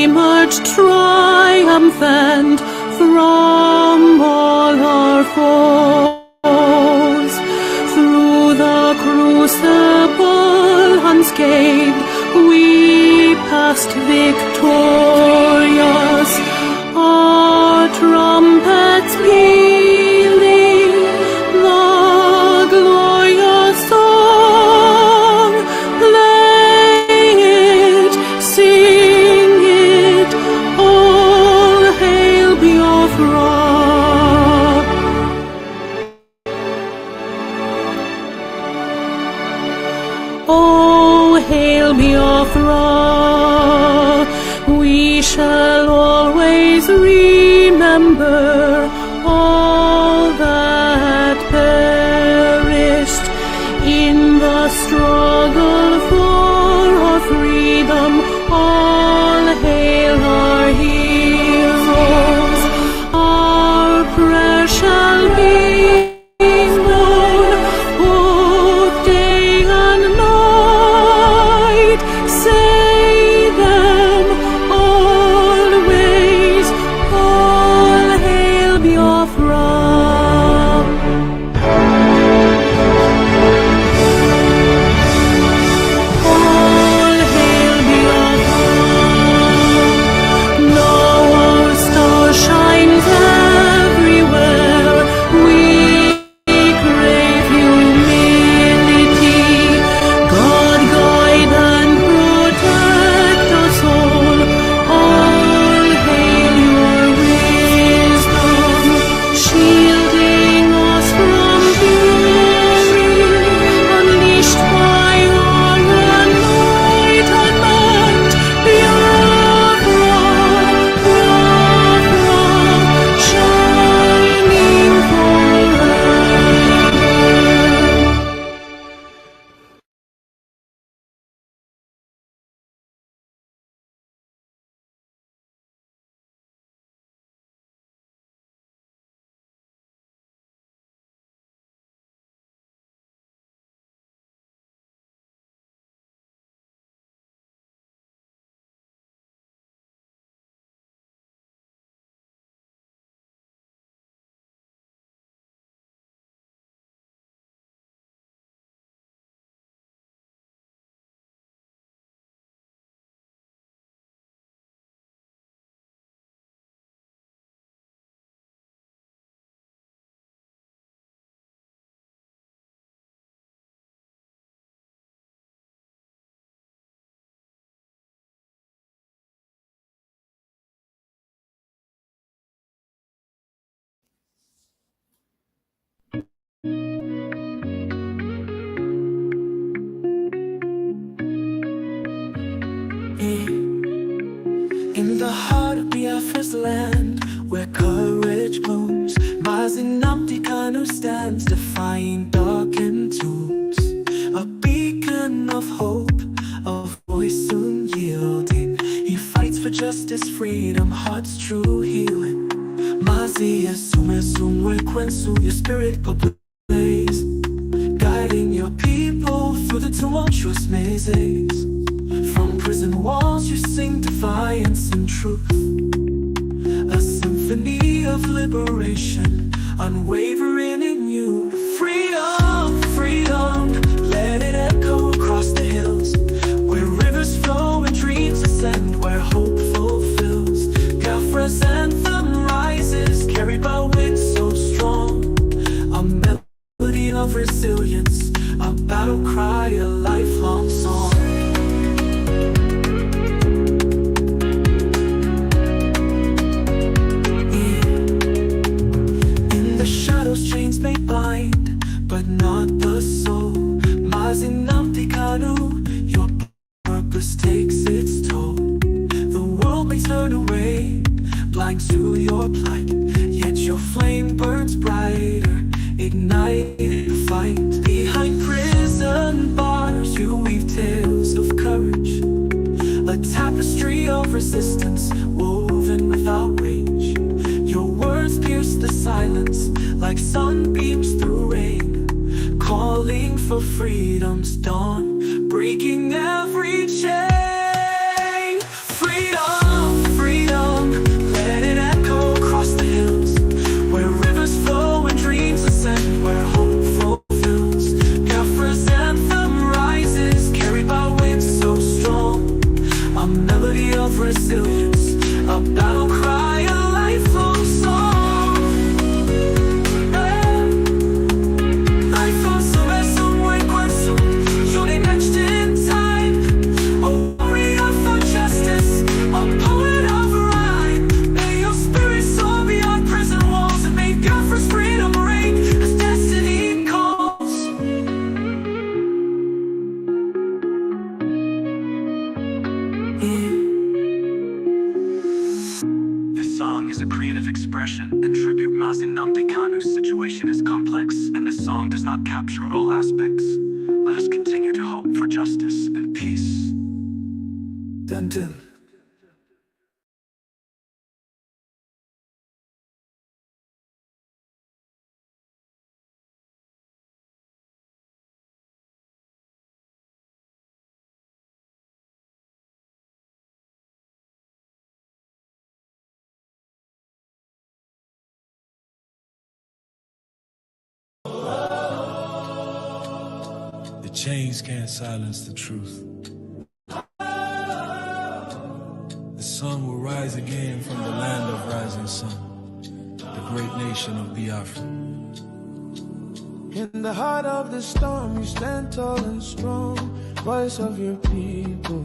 emerged triumphant from all our foes. Through the crucible unscathed, we passed victorious. Our trumpets pealing the glorious song. Play it, sing it, all hail Biafra. Oh, hail Biafra. We shall always remember all that perished in the struggle for our freedom. All hail our heroes. Our prayer shall be known both day and night. Say them always, all hail Biafra. All hail Biafra. Now our star shines everywhere. We crave humility. God guide and protect us all. All hail your wisdom, shielding us from fury, unleashed by our enlightenment. Biafra, Biafra, shining forever. In the heart of Biafra's land, where courage blooms, Mazi Nnamdi Kanu stands, defying darkened tombs. A beacon of hope, a voice soon yielding. He fights for justice, freedom, heart's true healing. Mazi asume kwensu, your spirit ablaze, guiding your people through the tumultuous mazes. From prison walls you sing defiance and truth, a symphony of liberation, unwavering in you. Freedom, freedom, let it echo across the hills, where rivers flow and dreams ascend, where hope fulfills. Biafra's anthem rises, carried by winds so strong, a melody of resilience, a battle cry, a lifelong song. Chains may bind, but not the soul. Mazi Nnamdi Kanu, your purpose takes its toll. The world may turn away, blind to your plight, yet your flame burns brighter, igniting the fight. Behind prison bars you weave tales of courage, a tapestry of resistance woven without rage. Your words pierce the silence like sunbeams through rain, calling for freedom's dawn, breaking every chain. Freedom. of resilience, a battle cry, a lifelong song. Life also has some way questions, surely next in time. A warrior for justice, a poet of rhyme. May your spirit soar beyond prison walls, and may Biafra's freedom reign as destiny calls. This song is a creative expression and tribute Mazi Nnamdi Kanu's situation is complex, and this song does not capture all aspects. Let us continue to hope for justice and peace. Dun dun. The chains can't silence the truth. The sun will rise again from the land of rising sun, the great nation of Biafra. In the heart of the storm, you stand tall and strong, voice of your people.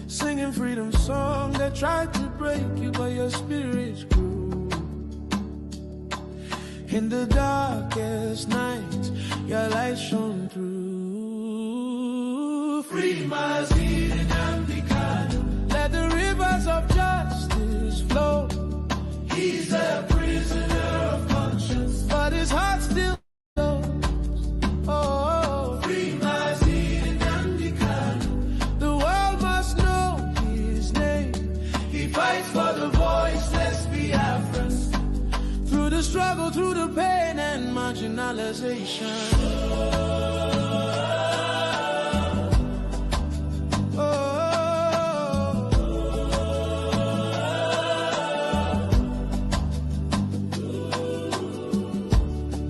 Singing freedom song that tried to break you, but your spirit grew. In the darkest night, your light shone through. Free Mazi and Nnamdi Kanu. Let the rivers of justice flow. He's a prisoner of conscience, but his heart still knows. Oh, free Mazi and Nnamdi Kanu. The world must know his name. He fights for the voiceless Biafrans. Through the struggle, through the pain and marginalization.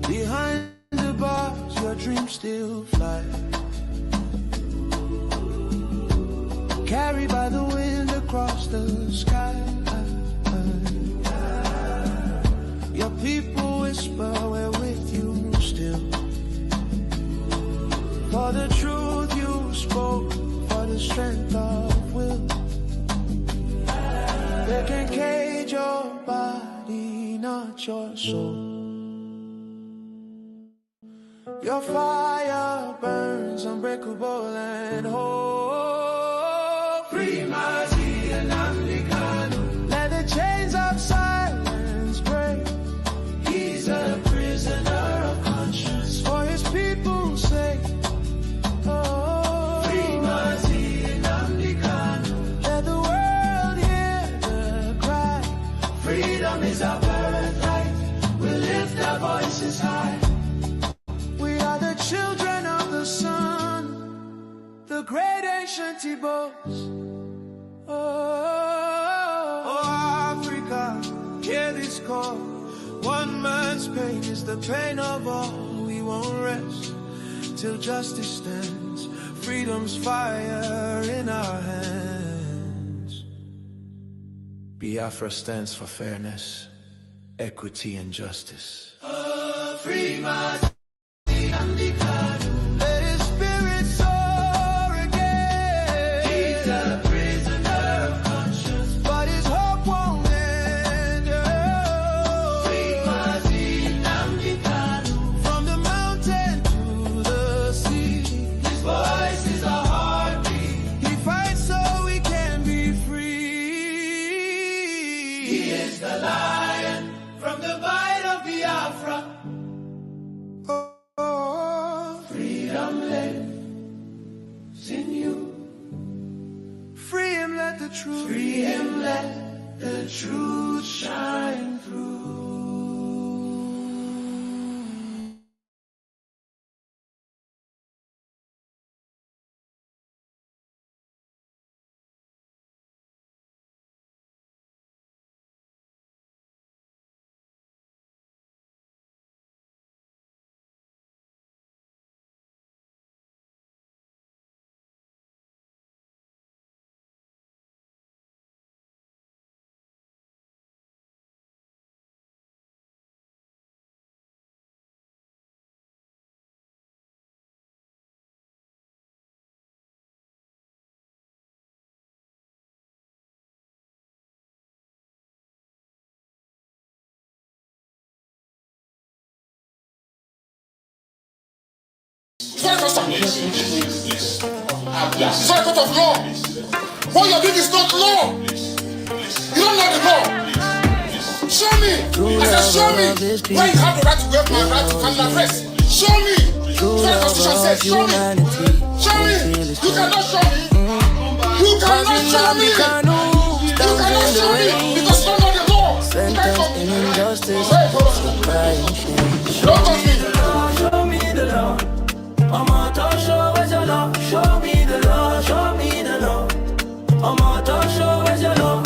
Behind the bars, your dreams still fly. Carried by the wind across the sky. Your people whisper, we're with you still. For the truth you spoke, for the strength of will. They can cage your body, not your soul. Your fire burns unbreakable and whole. Free Mazi and Nnamdi Kanu. Let the chains of silence break. He's a prisoner of conscience, for his people's sake. Oh, free Mazi and Nnamdi Kanu. Let the world hear the cry. Freedom is our birthright. We'll lift our voices high. We are the children of the sun, the great ancient Ibobs. Oh, Africa, hear this call. One man's pain is the pain of all. We won't rest till justice stands. Freedom's fire in our hands. Biafra stands for fairness, equity, and justice. Free Mazi. Let his spirit soar again. He's a prisoner of conscience, but his hope won't end. Free Mazi and Nnamdi Kanu. From the mountain to the sea, his voice is our heartbeat. He fights so we can be free. He is the lion from the bite of Biafra. Freedom lives in you. Free him, let the truth. Free him, let the truth shine through. It's not a custom. It's not a court of law. What you're doing is not law. You don't know the law. Show me. I said show me where you have the right to waive my right to final address. Show me. What the Constitution says. Show me. Show me. You cannot show me. You cannot show me. You cannot show me because you don't know the law. Sentence in injustice. Don't touch me. Show me the law. I'm out to show where's your law. Show me the law. Show me the law. I'm out to show where's your law.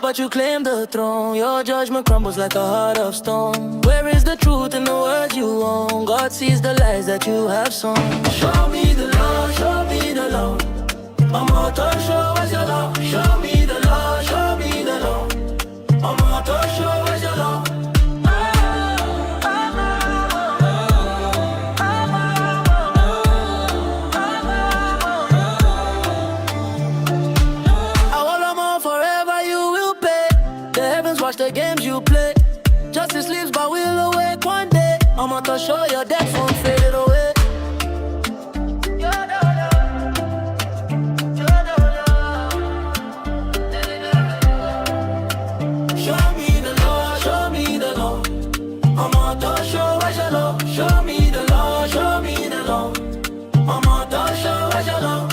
But you claim the throne. Your judgment crumbles like a heart of stone. Where is the truth in the words you own? God sees the lies that you have sown. Show me the law, show me the law. I'm out to show where's your law. Show me the law, show me the law. I'm out to show where's your law. Watch the games you play. Justice lives but will awake one day. I'm out to show your death won't fade away. Show me the law, show me the law. I'm out to show where's your law. Show me the law, show me the law. I'm out to show where's your law.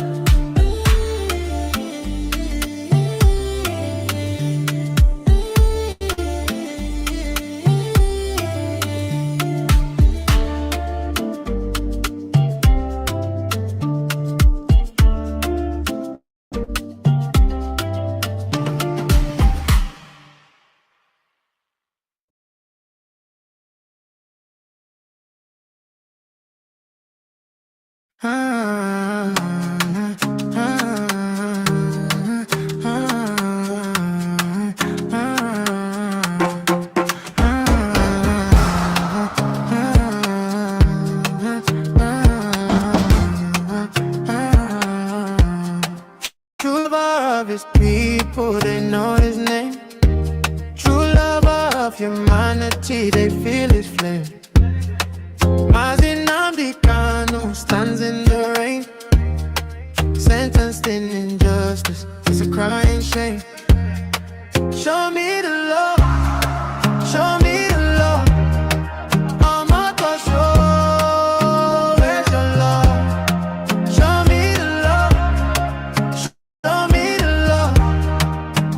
True lover of his people, they know his name. True lover of humanity, they feel his flame. Mazi Nnamdi Kanu stands in the rain. Sentenced in injustice, it's a crying shame. Show me the law, show me the law. I'm out to show where's your law. Show me the law, show me the law.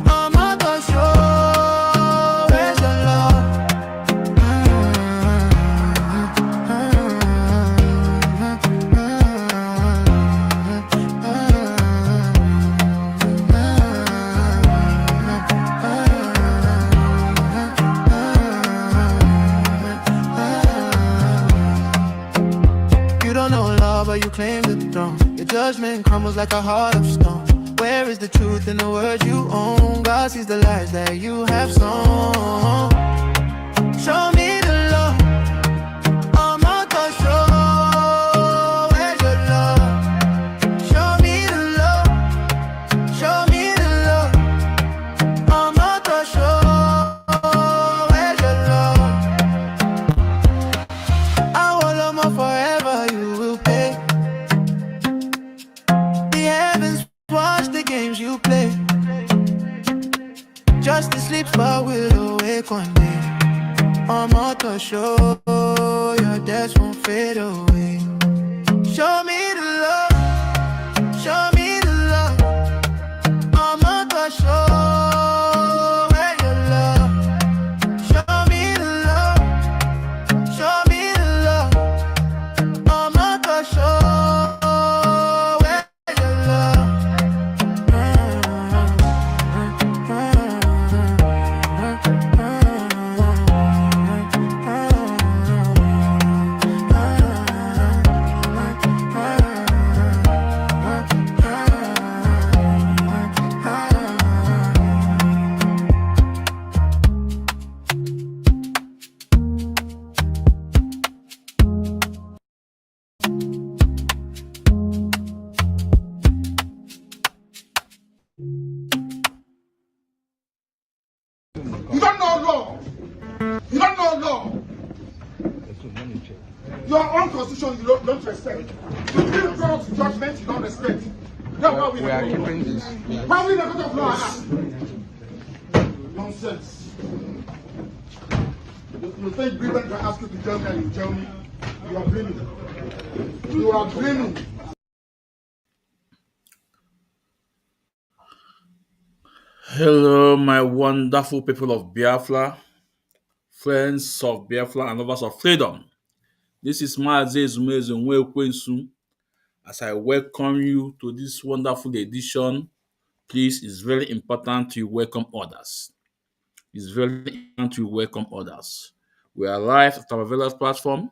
I'm out to show where's your law. You don't know law, but you claim the throne. Your judgment crumbles like a heart of stone. Where is the truth in the words you own? God sees the lies that you have sown. Show me the law. I'm out to show where's your law. Show me the law. Show me the law. I'm out to show where's your law. I will love more forever, you will pay. The heavens watch the games you play. Justice sleeps but will awake one day. I'm out to show your death won't fade away. Show me the love, show me the love. I'm out to show where your love. Show me the love, show me the love. I'm out to show where your love. Your own constitution you don't respect. You give God's judgment you don't respect. That's why We are keeping this. why we not of law and act? Nonsense. You think Britain can ask you to tell me and you tell me? You are dreaming. You are dreaming. Hello, my wonderful people of Biafra, friends of Biafra and lovers of freedom. This is Mazi Kwensu. As I welcome you to this wonderful edition, please, it's very important to welcome others. It's very important to welcome others. We are live at our various platform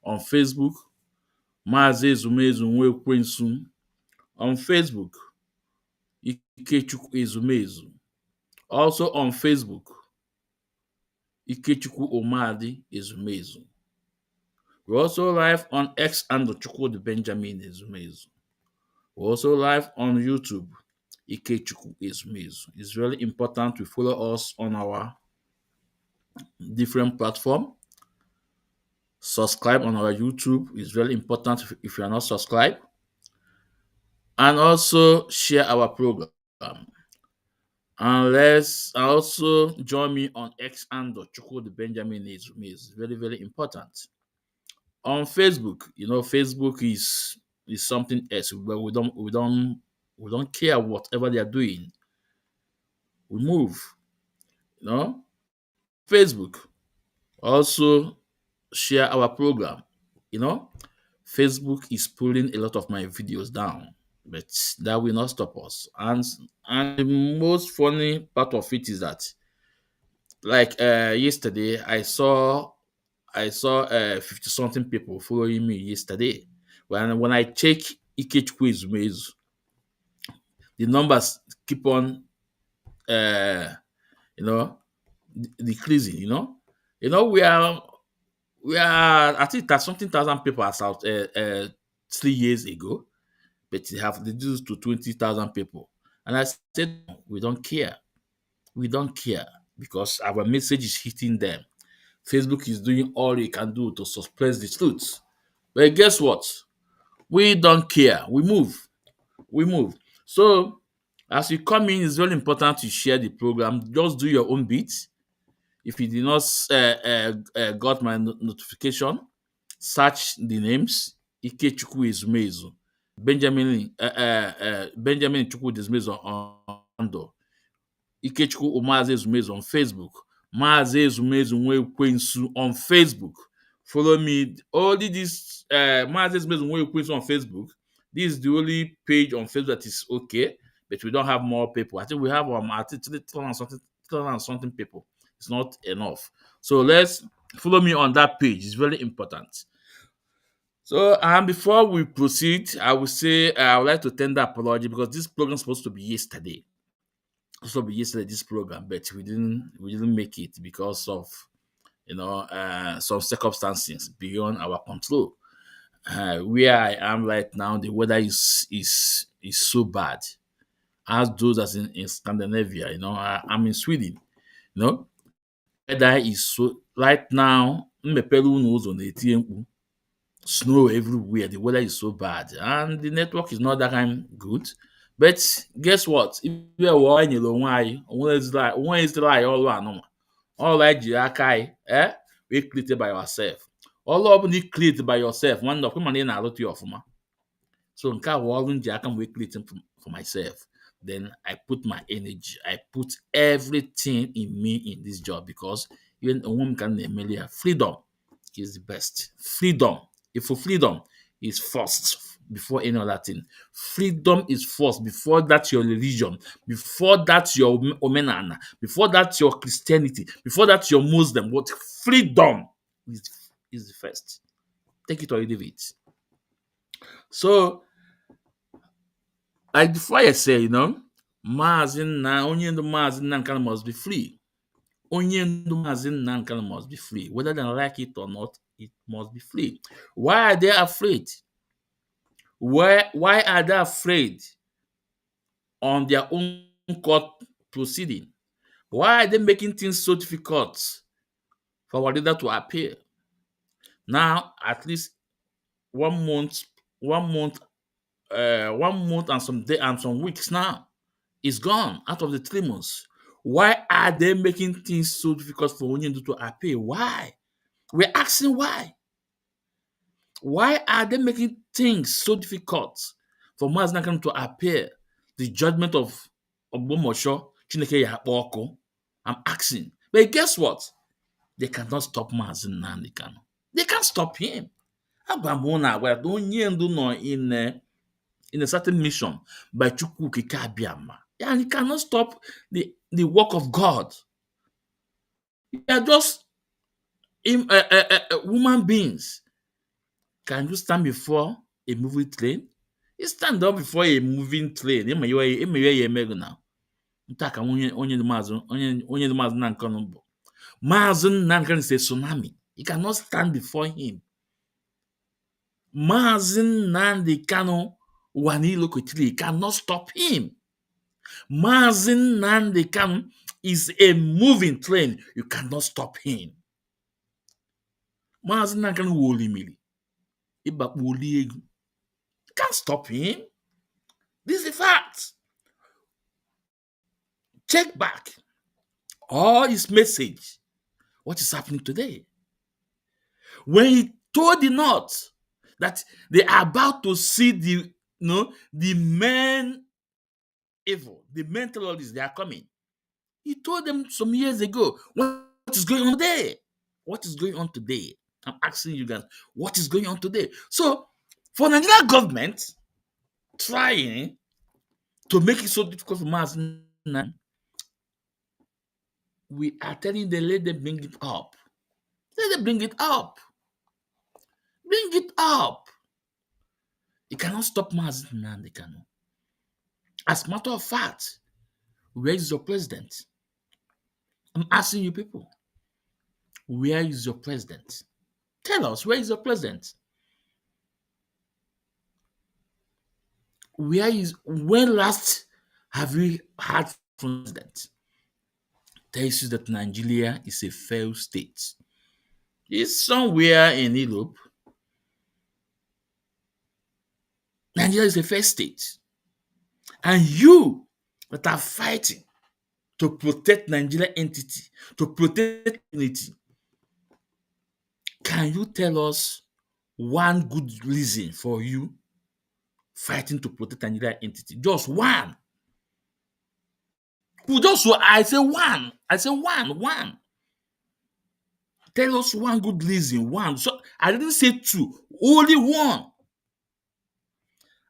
on Facebook, Mazi Kwensu. On Facebook, Ikechukwu Ezumezu. Also on Facebook, Ikechukwu Omadi Ezumezu. We're also live on X and Chukwudi Benjamin Ezumezu. We're also live on YouTube, Ikechukwu Ezumezu. It's really important to follow us on our different platform. Subscribe on our YouTube. It's very important if you are not subscribed. And also share our program. And let's also join me on X and Chukwudi Benjamin Ezumezu. It's very, very important. On Facebook, Facebook is something else where we don't care whatever they are doing. We move, Facebook. Also share our program. Facebook is pulling a lot of my videos down, but that will not stop us. And the most funny part of it is that, like yesterday, I saw 50 something people following me yesterday. When I check Ikechukwu Ezumezu, the numbers keep on you know decreasing. We are I think that something thousand people as out 3 years ago, but they have reduced to 20,000 people. And I said we don't care. We don't care because our message is hitting them. Facebook is doing all it can do to suppress the truth. But guess what? We don't care. We move. We move. So, as you come in, it's very important to share the program. Just do your own bit. If you did not got my notification, search the names. Ikechukwu Ezumezu, Benjamin Chukwu Ezumezu on Ikechukwu Mazi Ezumezu on Facebook. Mazi Ezumezu Kwensu on Facebook. Follow me. Only this Mazi Ezumezu Kwensu on Facebook. This is the only page on Facebook that is okay, but we don't have more people. I think we have I think 300 something people. It's not enough. So let's follow me on that page. It's very important. So before we proceed, I would say I would like to tender apology because this program is supposed to be yesterday. This program, but we didn't make it because of some circumstances beyond our control. Where I am right now, the weather is so bad. As those as in Scandinavia, I'm in Sweden. Weather is so right now. Snow everywhere. The weather is so bad, and the network is not that kind good. But guess what? If you are in your lie, one is lie all one. All right, we created by yourself. All of you created by yourself. One of them in a lot of them. So in car walling jack and we creating for myself. Then I put my energy, I put everything in me in this job because even a woman can name freedom is the best. Freedom. If for freedom is first before any other thing. Freedom is first. Before that, your religion. Before that, your omenana. Before that, your Christianity. Before that, your Muslim. What freedom is the first. Take it or leave it. So, like before I say, Mazi onye ndu Mazi Nnamdi must be free. Onye ndu Mazi Nnamdi must be free. Whether they like it or not, it must be free. Why are they afraid? Why are they afraid on their own court proceeding? Why are they making things so difficult for our leader to appear? Now, at least one month, one month, 1 month and some day and some weeks now. Is gone out of the 3 months. Why are they making things so difficult for Onyendu to appear? Why? We're asking why. Why are they making things so difficult for Mazi Nnamdi to appear? The judgment of Ogbomosho, Chineke Yakpoko. I'm asking. But guess what? They cannot stop Mazi Nnamdi Kanu. They can't stop him. Abamona, where Onyendu no in a certain mission by Chukwu Okike Abiama. And he cannot stop the work of God. They are just human beings. Can you stand before a moving train? You stand up before a moving train. Now. Ntaka onye the Mazi Nankano bụ. Mazi Nankano is a tsunami. You cannot stand before him. Mazi Nnamdi Kanu Wanilo Kotili cannot stop him. Mazi Nnamdi Kanu is a moving train. You cannot stop him. Mazi Nnamdi Kanu wolimili. Ibakuli egu. You can't stop him. This is a fact. Check back all his message. What is happening today? When he told the North that they are about to see the men evil, the men terrorists, they are coming. He told them some years ago. What is going on today? What is going on today? I'm asking you guys, what is going on today? So, for Nigerian government trying to make it so difficult for Mazi Nnamdi, we are telling them, let them bring it up. Let them bring it up. Bring it up. You cannot stop Mazi Nnamdi Kanu. As a matter of fact, where is your president? I'm asking you people, where is your president? Tell us, where is your president? When last have we had president? Tells you that Nigeria is a failed state. It's somewhere in Europe. Nigeria is a failed state. And you that are fighting to protect Nigeria entity, to protect unity, can you tell us one good reason for you fighting to protect Nigeria entity? Just one. I say one. One. Tell us one good reason. One. So I didn't say two. Only one.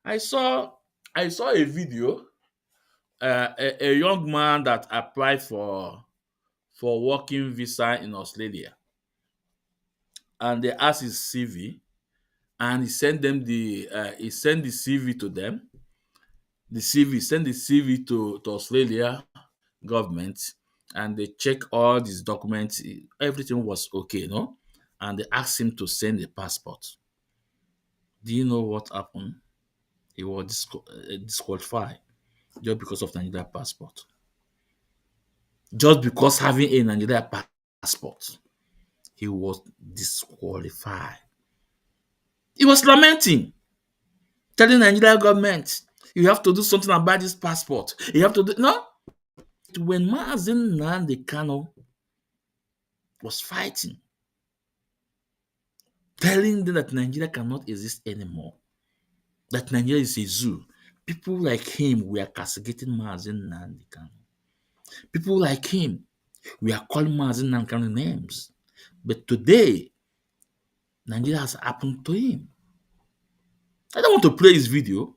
I saw a video. A young man that applied for working visa in Australia, and they asked his CV, and he sent them he sent the CV to them. Sent the CV to Australia government, and they check all these documents. Everything was okay, no? And they asked him to send a passport. Do you know what happened? He was disqualified just because of Nigeria passport. Just because having a Nigeria passport, he was disqualified. He was lamenting, telling Nigeria government, you have to do something about this passport. You have to do no. When Mazi Nnamdi Kanu was fighting, telling them that Nigeria cannot exist anymore, that Nigeria is a zoo, people like him were castigating Mazi Nnamdi Kanu. People like him were calling Mazi Nnamdi Kanu names. But today, Nigeria has happened to him. I don't want to play his video.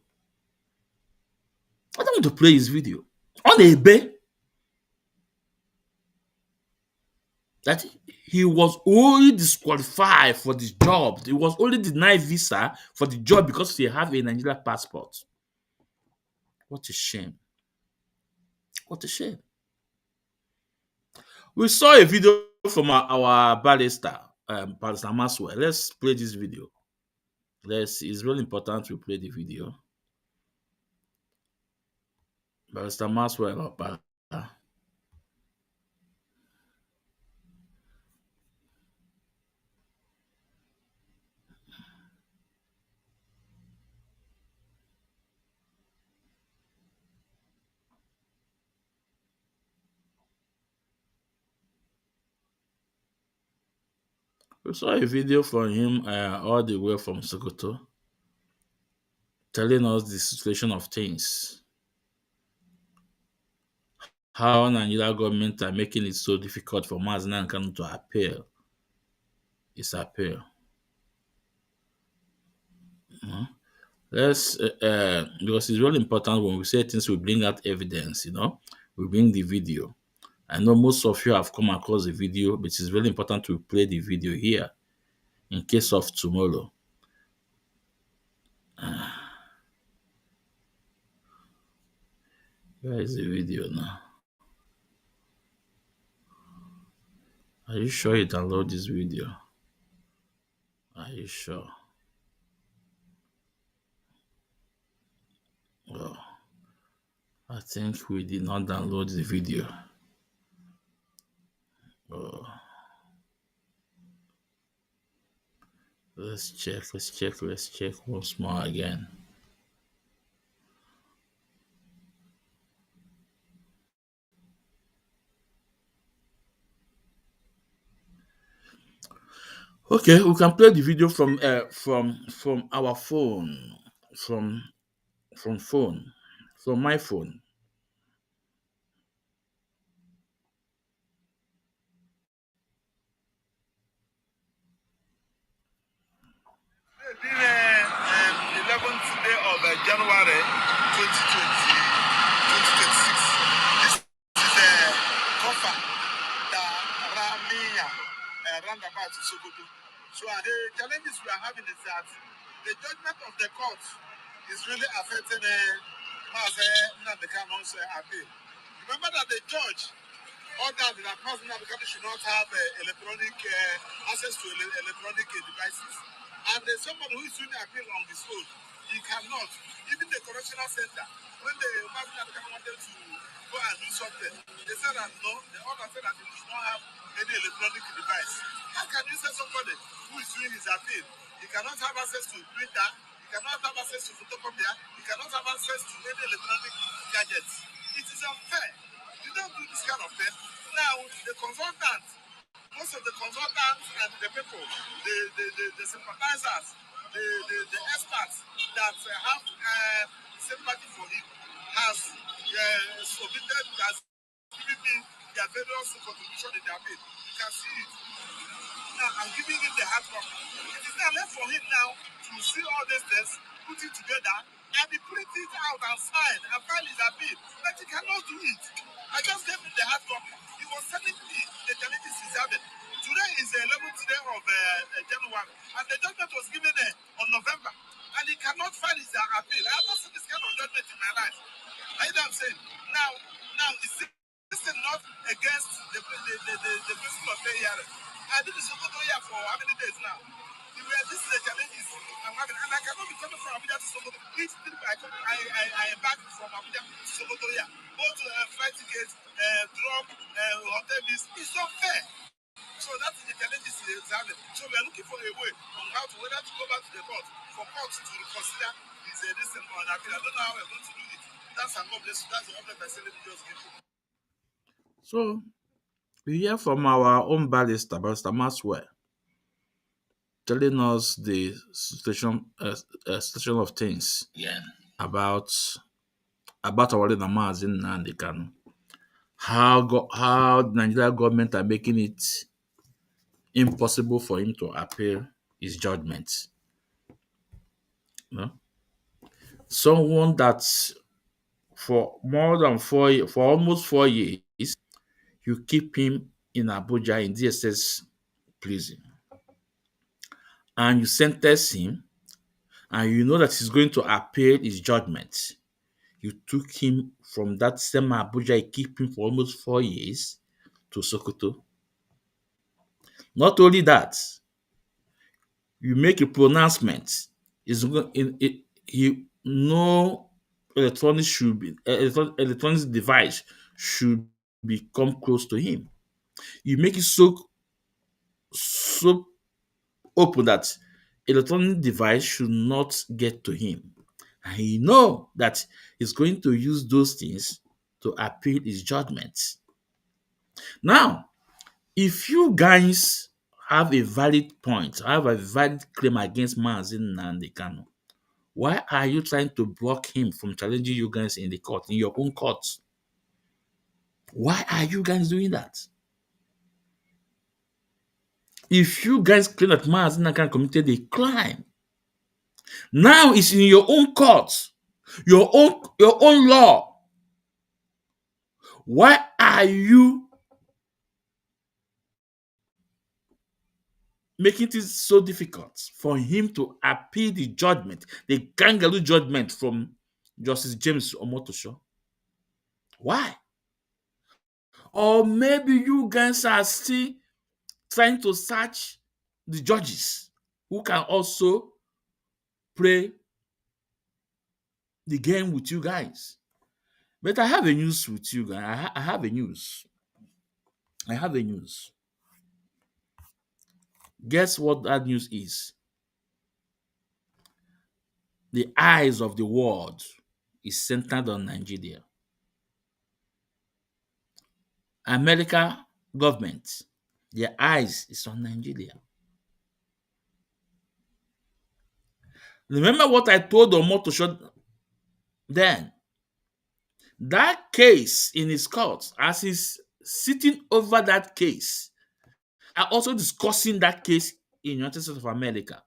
On a bay that he was only disqualified for this job. He was only denied visa for the job because he have a Nigeria passport. What a shame. What a shame. We saw a video from our barrister, Pastor Maxwell. Let's play this video. It's really important we play the video. Pastor Maxwell. We saw a video from him all the way from Sokoto telling us the situation of things. How Nigeria government are making it so difficult for Mazi and Kanu to appeal his appeal. Let's because it's really important when we say things, we bring out evidence. We bring the video. I know most of you have come across the video, but it's really important to play the video here in case of tomorrow. Where is the video now? Are you sure you download this video? Are you sure? Well, I think we did not download the video. Oh, let's check once more again. Okay, we can play the video from our phone, from my phone. Being 11th day of January 2026. This is a cover that Ramia roundabout to Sokoto. So the challenges we are having is that the judgment of the court is really affecting Mazi Nnamdi Kanu's appeal. Remember that the judge ordered that Mazi Nnamdi Kanu should not have electronic access to electronic devices. And there's someone who is doing appeal on his own. He cannot. Even the correctional center, when the Mazi Nnamdi Kanu wanted to go and do something, they said that no, the order said that he should not have any electronic device. How can you say somebody who is doing his appeal, he cannot have access to printer, he cannot have access to photocopier, he cannot have access to any electronic gadgets? It is unfair. You don't do this kind of thing. Now, the consultant, most of the consultants and the people, the sympathizers, the experts that have sympathy for him has submitted, has given me their various contribution in their bill. You can see it. Now, I'm giving him the hard copy. It is now left for him now to see all these things, put it together, and he print it out and sign and file his appeal. But he cannot do it. I just gave him the hard copy. He was telling me the challenges he's having. Today is the 11th day of January, and the judgment was given on November, and he cannot file his appeal. I have not seen this kind of judgment in my life. I know what I'm saying. Now, is this not against the principle of fair hearing? I did this here for how many days now? This is the challenges I'm having, and I cannot be coming from Abuja to Sokoto. Each trip I embark from Abuja to Sokoto here, both flight tickets, drop, hotel bills. It's not fair. So that is the challenges he's having. So we are looking for a way on how to, whether to go back to the court for court to reconsider this thing on appeal. I don't know how we're going to do it. That's an obvious. That's the obvious facility we just give you. So we hear from our own barrister, Barrister Maxwell, telling us the situation of things about our leader Mazi Nnamdi Kanu. How the Nigeria government are making it impossible for him to appeal his judgment. Someone that for almost 4 years, you keep him in Abuja in DSS prison, and you sentence him, and you know that he's going to appeal his judgment. You took him from that same Abuja, you keep him for almost 4 years to Sokoto. Not only that, you make a pronouncement. No electronic device should become close to him. You make it so open that electronic device should not get to him. And he know that he's going to use those things to appeal his judgment. Now, if you guys have a valid point, I have a valid claim against Mazi Nnamdi Kanu, why are you trying to block him from challenging you guys in the court, in your own court? Why are you guys doing that? If you guys claim that Mazi Nnamdi Kanu committed a crime, now it's in your own court, your own law. Why are you making it so difficult for him to appeal the judgment, the kangaroo judgment from Justice James Omotosho? Why? Or maybe you guys are still trying to search the judges who can also play the game with you guys. But I have a news with you guys. I have a news. I have a news. Guess what that news is? The eyes of the world is centered on Nigeria. America government, their eyes is on Nigeria. Remember what I told Omotosho then? That case in his court, as he's sitting over that case, are also discussing that case in United States of America.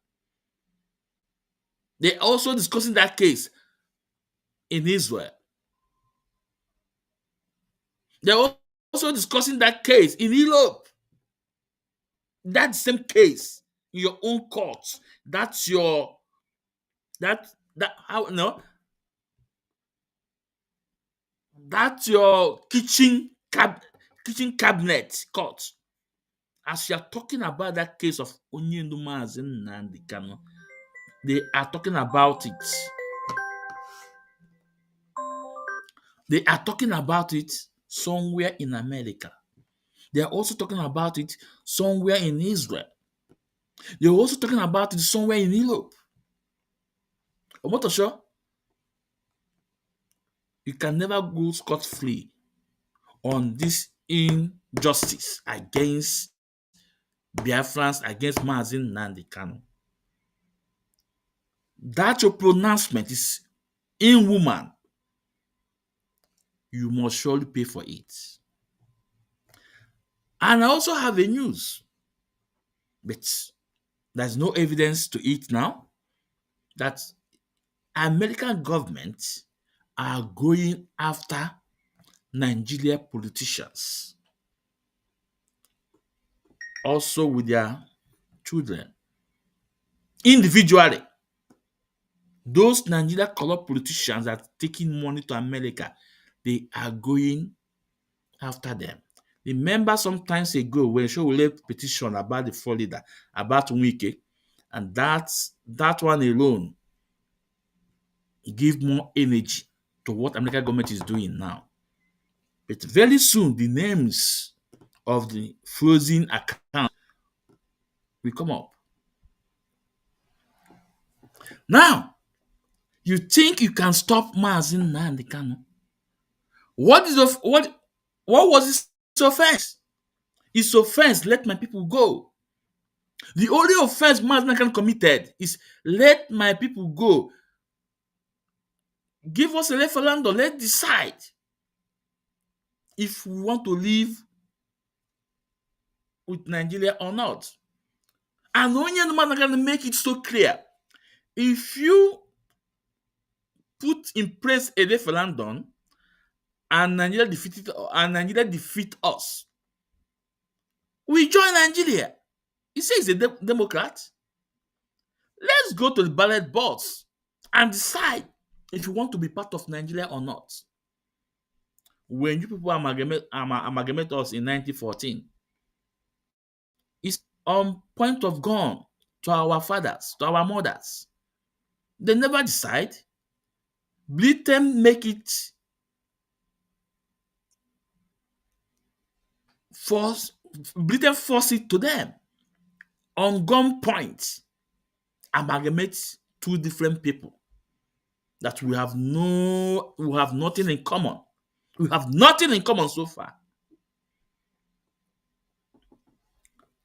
They're also discussing that case in Israel. They're also discussing that case in Europe. That same case in your own court. That's your how no. That's your kitchen cabinet court. As you are talking about that case of Onyindu Mazi Nnamdi Kanu, they are talking about it. They are talking about it somewhere in America. They are also talking about it somewhere in Israel. They are also talking about it somewhere in Europe. Omotosho, you can never go scot-free on this injustice against Biafrans, against Mazi Nnamdi Kanu. That your pronouncement is inhuman. You must surely pay for it. And I also have a news, but there's no evidence to it now, that American government are going after Nigeria politicians, also with their children, individually. Those Nigeria corrupt politicians that are taking money to America, they are going after them. Remember sometimes ago when Showule petition about the four leader, about Wike, and that one alone give more energy to what American government is doing now. But very soon, the names of the frozen account will come up. Now, you think you can stop Mazi Nnamdi Kanu? What was his offense? His offense, let my people go. The only offense Mazi Nnamdi Kanu committed is let my people go. Give us a referendum, let's decide if we want to live with Nigeria or not. And Onyindu Mazi Kanu make it so clear. If you put in place a referendum and Nigeria defeat us, we join Nigeria. He says he's a Democrat. Let's go to the ballot box and decide if you want to be part of Nigeria or not. When you people amalgamate us in 1914, it's on point of gun to our fathers, to our mothers. They never decide. Britain make it force it to them on gunpoint. Amalgamate two different people that we have nothing in common. We have nothing in common so far.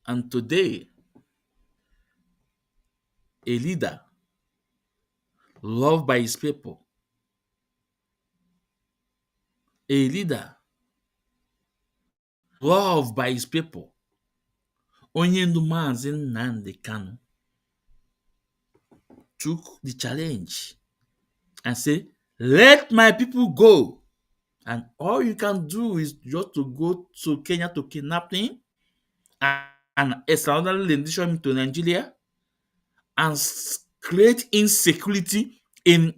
And today, a leader loved by his people, a leader loved by his people, onye ndu Mazi Nnamdi Kanu took the challenge and said, let my people go. And all you can do is just to go to Kenya to kidnap him and extraordinarily rendition him to Nigeria and create insecurity in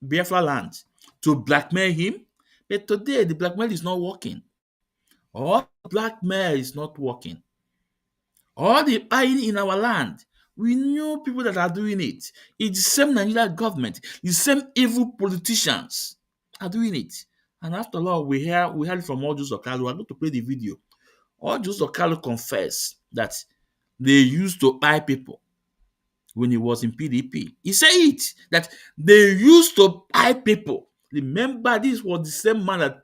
Biafra land to blackmail him. But today, the blackmail is not working. All blackmail is not working. All the buying in our land, we know people that are doing it. It's the same Nigerian government, the same evil politicians are doing it. And after all, we heard from Ojus Okalu. I'm going to play the video. Ojus Okalu confessed that they used to buy people when he was in PDP. He said it, that they used to buy people. Remember, this was the same man that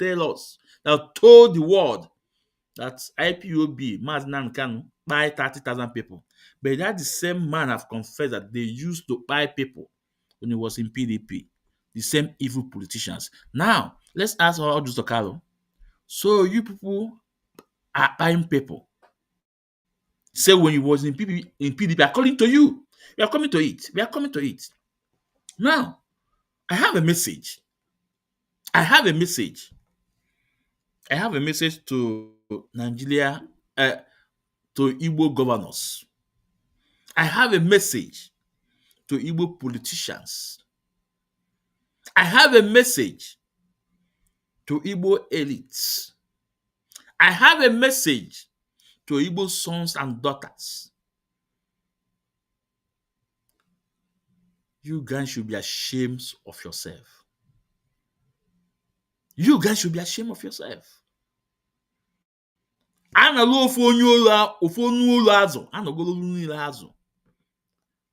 told the world that IPOB, Mazi Nnamdi Kanu, buy 30,000 people. But that the same man have confessed that they used to buy people when he was in PDP. The same evil politicians. Now, let's ask Ojus Okalu. So you people are buying people. Say when he was in PDP, according to you, we are coming to it. We are coming to it. Now, I have a message. I have a message. I have a message to Nigeria, to Igbo governors. I have a message to Igbo politicians. I have a message to Igbo elites. I have a message to Igbo sons and daughters. You guys should be ashamed of yourself. You guys should be ashamed of yourself.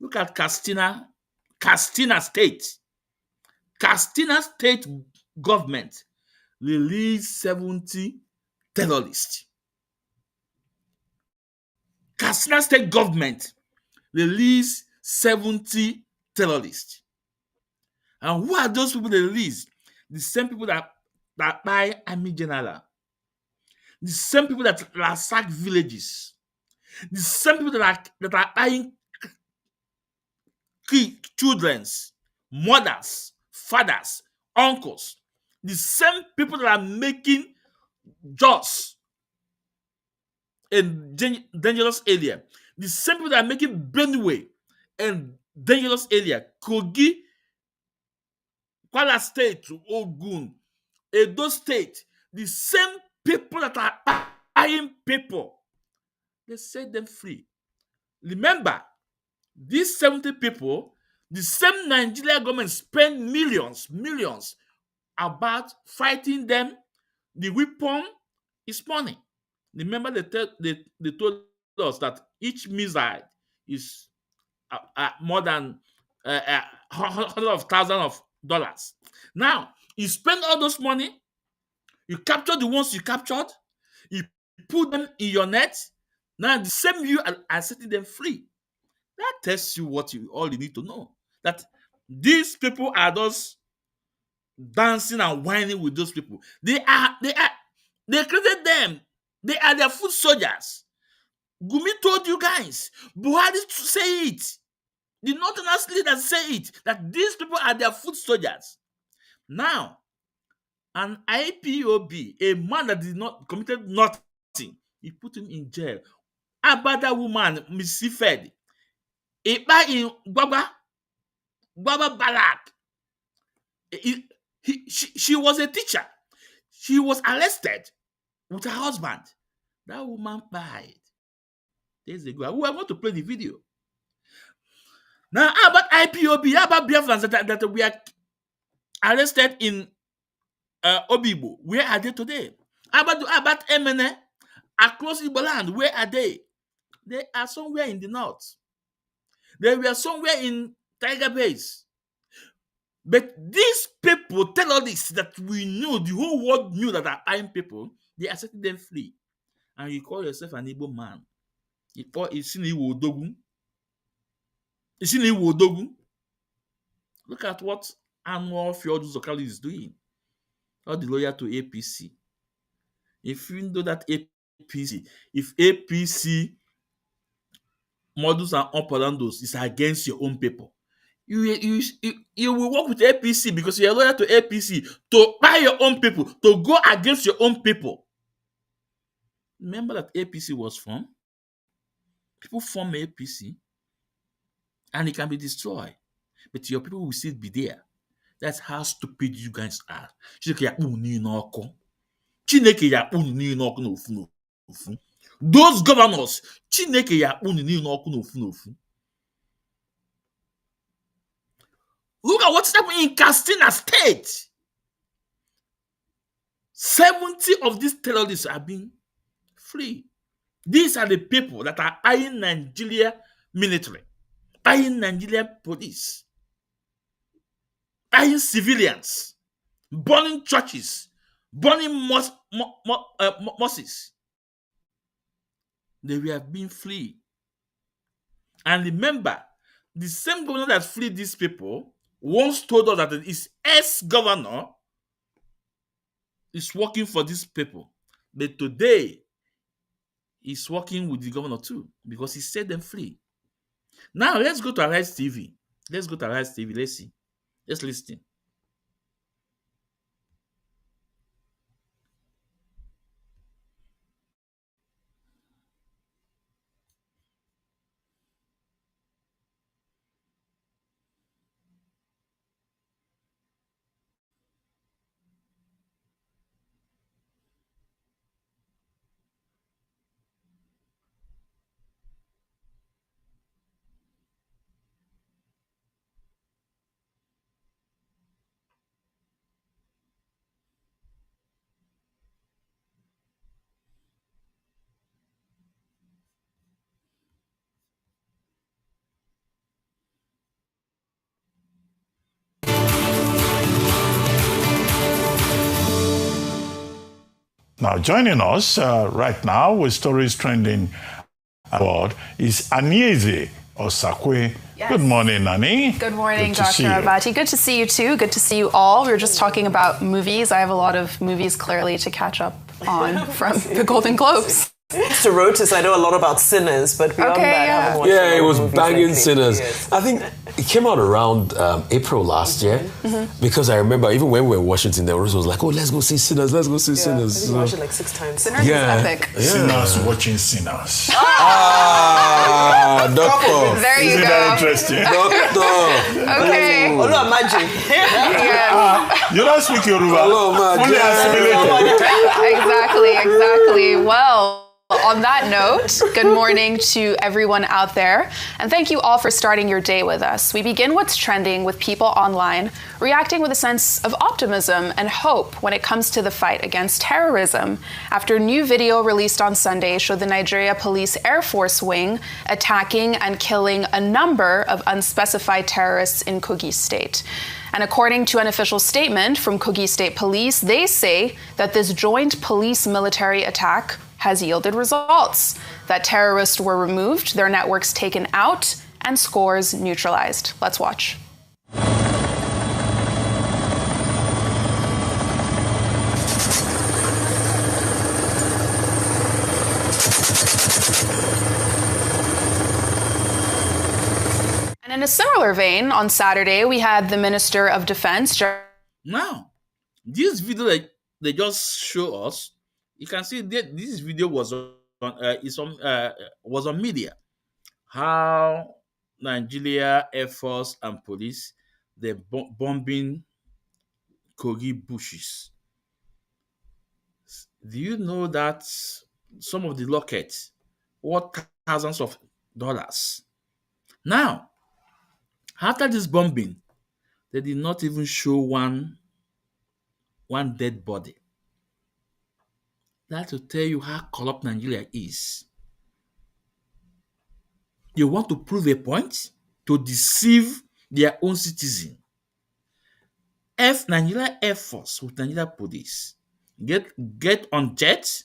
Look at Katsina State. Katsina State government released 70 terrorists. Katsina State government released 70 terrorists. And who are those people they released? The same people that buy army general. The same people that ransack villages. The same people that are buying children's, mothers, fathers, uncles. The same people that are making jobs in dangerous area. The same people that are making Benue in dangerous area. Kogi, Kwara State, Ogun, Edo State. The same people that are buying people, they set them free. Remember, these 70 people, the same Nigeria government spent millions about fighting them. The weapon is money. Remember, they told us that each missile is more than hundreds of thousands of dollars. Now, you spend all those money, you capture the ones you captured, you put them in your net. Now, the same you are setting them free. That tells you all you need to know. That these people are just dancing and whining with those people. They created them. They are their foot soldiers. Gumi told you guys. Buhari to say it. The Northerners leaders say it. That these people are their foot soldiers. Now, an IPOB, a man that did not committed nothing, he put him in jail. Abada woman, Missy Fed, Ipa in Baba Barak. She was a teacher. She was arrested with her husband. That woman died days ago. We are going to play the video. Now, how about IPOB? How about Biafrans that we are arrested in Obibo? Where are they today? How about MNA across Igbo land? Where are they? They are somewhere in the north. They were somewhere in Tiger Base. But these people, terrorists that we knew, the whole world knew that are buying people, they are setting them free. And you call yourself an Igbo man. You call it Siniwo Dogun. You see Iwodogu? Look at what annual Fiodun Zokali is doing. All the lawyer to APC. If you know that APC, if APC modus and operandos is against your own people, you will work with APC because you're a lawyer to APC to buy your own people, to go against your own people. Remember that APC was formed? People form APC and it can be destroyed, but your people will still be there. That's how stupid you guys are. Chineke yakpu unu niile ọkụ. Chineke yakpu unu niile ọkụ n'ofu n'ofu. Those governors, Chineke yakpu unu niile ọkụ n'ofu n'ofu. Look at what's happening in Katsina State. 70 of these terrorists are being free. These are the people that are eyeing Nigeria military, eyeing Nigerian police, eyeing civilians, burning churches, burning mosques. They were being free. And remember, the same governor that freed these people once told us that his ex-governor is working for these people. But today, he's working with the governor too because he set them free. Now, let's go to Arise TV. Let's go to Arise TV. Let's see. Let's listen. Now, joining us right now with stories trending abroad is Anieze Osakwe. Yes. Good morning, Nani. Good morning, Good to see Dr. you. Abati. Good to see you too. Good to see you all. We were just talking about movies. I have a lot of movies clearly to catch up on from the Golden Globes. Mr. Rotis, I know a lot about Sinners, but beyond Okay, that, I yeah. haven't watched a Yeah, lot it of was movies banging lately. Sinners. Yes. I think it came out around April last year because I remember even when we were in Washington, there was like, oh, let's go see Sinners, let's go see Yeah, I Sinners. think I watched it like 6 times. Sinners Yeah. is epic. Sinners watching sinners. Doctor. There you Isn't that go. interesting? Doctor. Okay. Olu Imagine. Yes. You don't speak Yoruba. Hello, man. Fully assimilated. Exactly. Well, on that note, good morning to everyone out there, and thank you all for starting your day with us. We begin what's trending with people online reacting with a sense of optimism and hope when it comes to the fight against terrorism, after a new video released on Sunday showed the Nigeria Police Air Force Wing attacking and killing a number of unspecified terrorists in Kogi State. And according to an official statement from Kogi State Police, they say that this joint police-military attack has yielded results, that terrorists were removed, their networks taken out, and scores neutralized. Let's watch. And in a similar vein, on Saturday, we had the Minister of Defense. Now, this video that they just show us, you can see that this video was on media. How Nigeria Air Force and police they're bombing Kogi bushes. Do you know that some of the lockets worth thousands of dollars? Now, after this bombing, they did not even show one dead body. That to tell you how corrupt Nigeria is. You want to prove a point to deceive their own citizen. Nigeria Air Force with Nigeria Police get on jet,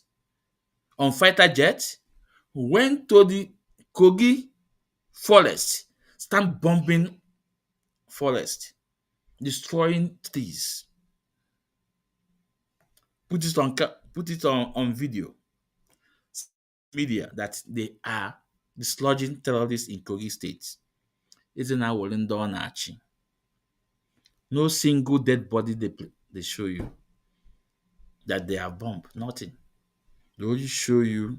on fighter jet, went to the Kogi forest, Start bombing forest, destroying trees. Put it on video, media that they are dislodging terrorists in Kogi State. Isn't that what No single dead body they show you that they have bombed. Nothing. They only show you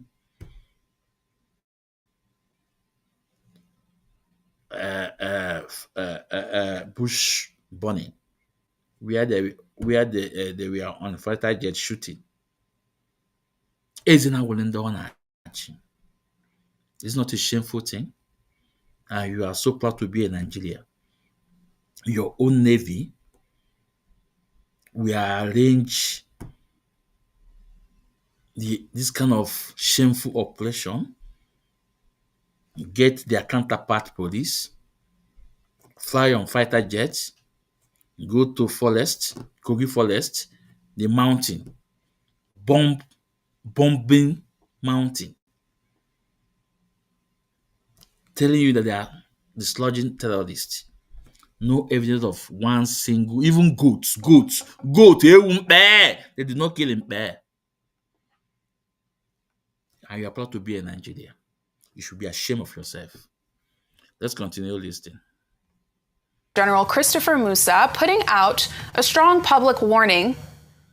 bush burning where they were on fighter jet shooting. Isn't that what It's not a shameful thing. And you are so proud to be in Nigeria. Your own navy will arrange this kind of shameful operation, get their counterpart police, fly on fighter jets, go to Kogi Forest, the mountain, bombing mountain, telling you that they are dislodging terrorists. No evidence of one single, even goat, they did not kill him. And you are proud to be in Nigeria. You should be ashamed of yourself. Let's continue listening. General Christopher Musa putting out a strong public warning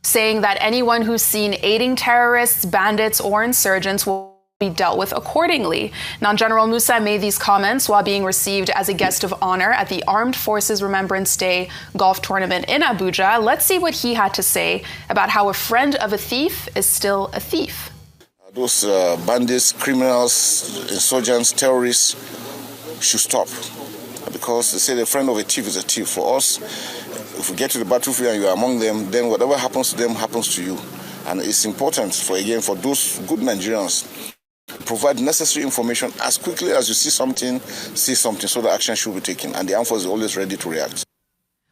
saying that anyone who's seen aiding terrorists, bandits, or insurgents will be dealt with accordingly. Now, General Musa made these comments while being received as a guest of honor at the Armed Forces Remembrance Day golf tournament in Abuja. Let's see what he had to say about how a friend of a thief is still a thief. Those bandits, criminals, insurgents, terrorists should stop. Because they say the friend of a thief is a thief. For us, if we get to the battlefield and you are among them, then whatever happens to them happens to you. And it's important for those good Nigerians, provide necessary information as quickly as you see something, so the action should be taken. And the armed force is always ready to react.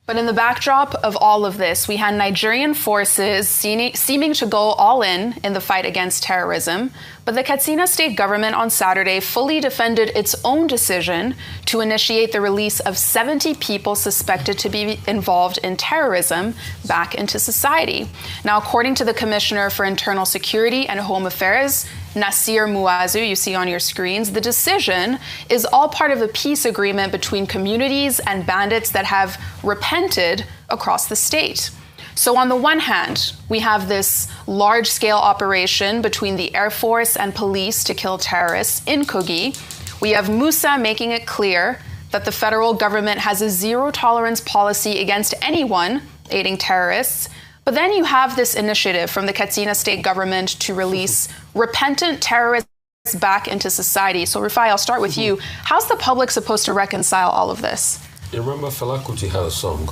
But in the backdrop of all of this, we had Nigerian forces seeming to go all in the fight against terrorism. But the Katsina state government on Saturday fully defended its own decision to initiate the release of 70 people suspected to be involved in terrorism back into society. Now, according to the Commissioner for Internal Security and Home Affairs, Nasir Muazu, you see on your screens, the decision is all part of a peace agreement between communities and bandits that have repented across the state. So on the one hand, we have this large-scale operation between the Air Force and police to kill terrorists in Kogi. We have Musa making it clear that the federal government has a zero-tolerance policy against anyone aiding terrorists. But then you have this initiative from the Katsina state government to release repentant terrorists back into society. So Rufai, I'll start with you. How's the public supposed to reconcile all of this? You remember Fela Kuti had a song,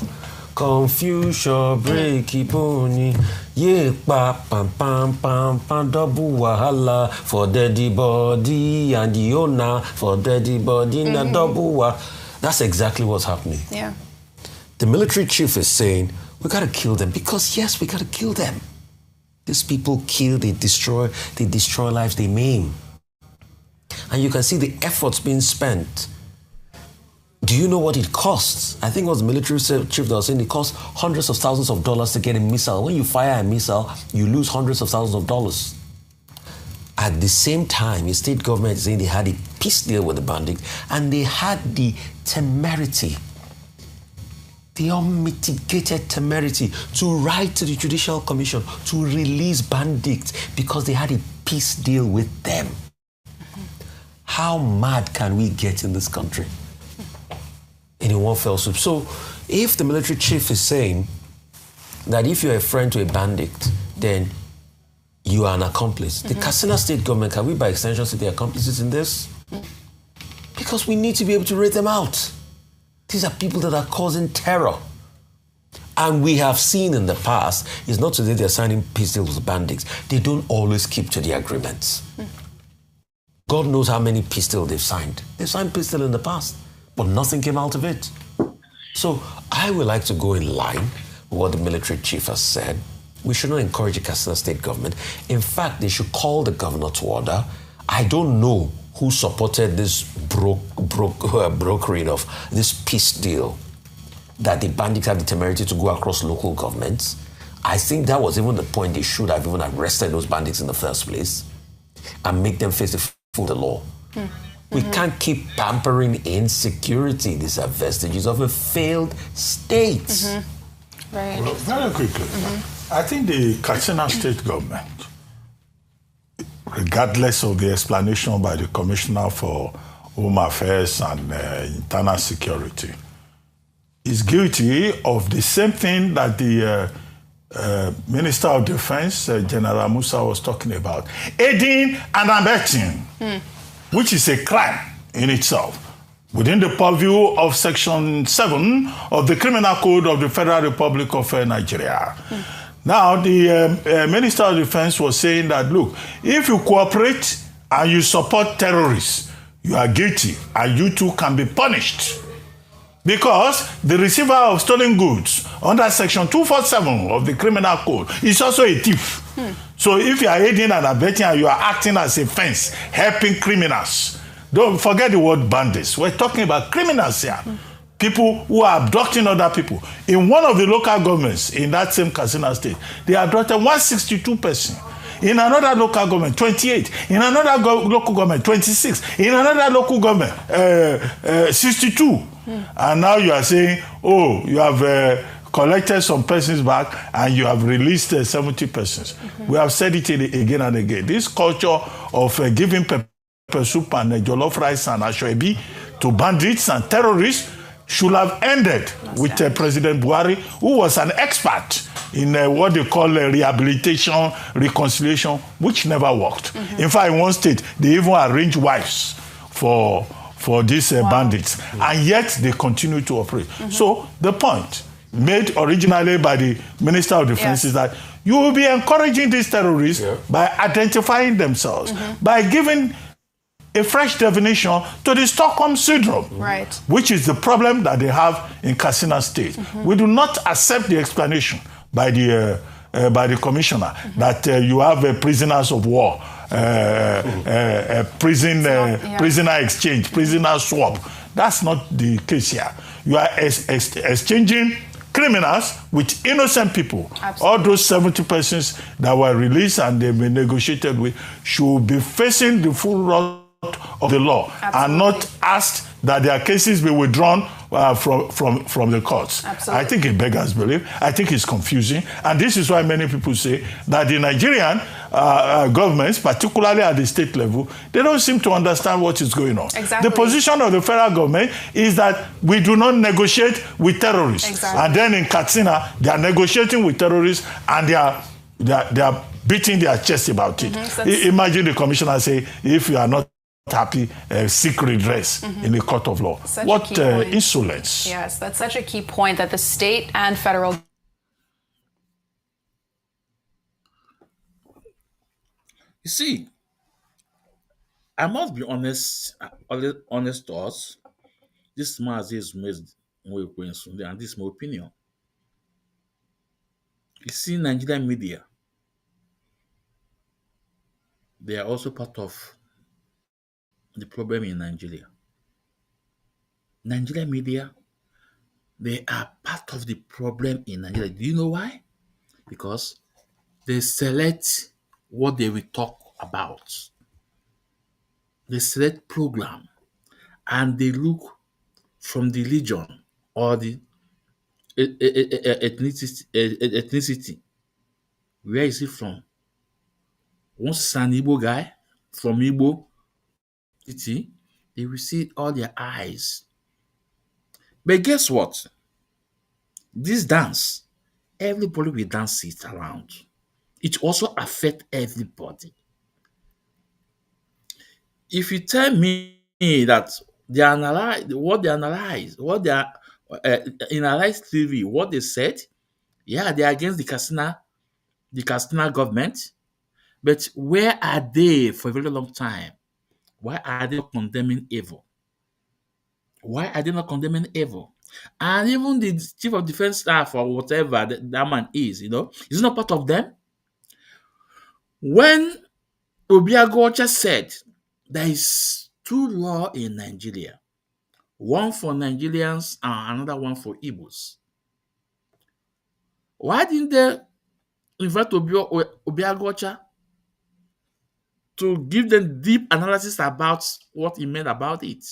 Confusion, breaky pony, yeah, pam pam pam pam, double wahala for daddy body and the owner for daddy body na double wa. That's exactly what's happening. Yeah. The military chief is saying, we got to kill them because, yes, we got to kill them. These people kill, they destroy lives, they maim. And you can see the efforts being spent. Do you know what it costs? I think it was the military chief that was saying it costs hundreds of thousands of dollars to get a missile. When you fire a missile, you lose hundreds of thousands of dollars. At the same time, the state government is saying they had a peace deal with the bandits and they had the temerity, the unmitigated temerity to write to the Judicial Commission to release bandits because they had a peace deal with them. How mad can we get in this country? In one fell swoop. So if the military chief is saying that if you're a friend to a bandit, then you are an accomplice. The Katsina state government, can we by extension say they're accomplices in this? Because we need to be able to rate them out. These are people that are causing terror. And we have seen in the past, it's not today they're signing peace deals with bandits. They don't always keep to the agreements. God knows how many peace deals they've signed. They've signed peace deals in the past, but nothing came out of it. So I would like to go in line with what the military chief has said. We should not encourage the Katsina state government. In fact, they should call the governor to order. I don't know who supported this brokering of this peace deal, that the bandits had the temerity to go across local governments. I think that was even the point they should have even arrested those bandits in the first place and make them face the law. We can't keep pampering insecurity. These are vestiges of a failed state. Right. Well, very quickly, I think the Katsina state government, regardless of the explanation by the Commissioner for Home Affairs and Internal Security, is guilty of the same thing that the Minister of Defense, General Musa, was talking about, aiding and abetting, which is a crime in itself, within the purview of Section 7 of the Criminal Code of the Federal Republic of Nigeria. Now, the Minister of Defense was saying that, look, if you cooperate and you support terrorists, you are guilty, and you too can be punished. Because the receiver of stolen goods under Section 247 of the Criminal Code is also a thief. So if you are aiding and abetting and you are acting as a fence, helping criminals, don't forget the word bandits. We're talking about criminals here. People who are abducting other people. In one of the local governments in that same Katsina state, they abducted 162 persons. In another local government, 28. In another local government, 26. In another local government, 62. And now you are saying, oh, you have collected some persons back and you have released 70 persons. We have said it again and again. This culture of giving pepper soup and jollof rice and ashwebi to bandits and terrorists should have ended with President Buhari, who was an expert in what they call rehabilitation, reconciliation, which never worked. In fact, in one state, they even arranged wives for these bandits, and yet they continue to operate. So the point made originally by the Minister of Defense is that you will be encouraging these terrorists by identifying themselves, by giving a fresh definition to the Stockholm Syndrome, which is the problem that they have in Katsina State. We do not accept the explanation by the commissioner that you have prisoners of war, prisoner exchange, prisoner swap. That's not the case here. You are exchanging criminals with innocent people. All those 70 persons that were released and they've been negotiated with should be facing the full wrath of the law and not asked that their cases be withdrawn from the courts. I think it beggars belief. I think it's confusing. And this is why many people say that the Nigerian governments, particularly at the state level, they don't seem to understand what is going on. The position of the federal government is that we do not negotiate with terrorists. And then in Katsina, they are negotiating with terrorists and they are beating their chest about it. Imagine the commissioner say, if you are not happy, seek redress in the court of law. What insolence. Yes, that's such a key point, that the state and federal... You see, I must be honest to us. This Mazi is and this is my opinion. You see, Nigerian media, they are also part of the problem in Nigeria. Nigerian media, they are part of the problem in Nigeria. Do you know why? Because they select what they will talk about. They select program and they look from the religion or the ethnicity. Where is he from? Once it's an Igbo guy from Igbo city, they will see all their eyes. But guess what? This dance, everybody will dance it around. It also affects everybody. If you tell me that they analyze what they are analyze TV, what they said, yeah, they are against the Katsina government, but where are they for a very long time? Why are they not condemning evil? Why are they not condemning evil? And even the chief of defense staff or whatever that man is, is not part of them. When Obiago just said there is two laws in Nigeria, one for Nigerians and another one for Igbos. Why didn't they invite Obiagocha to give them deep analysis about what he meant about it?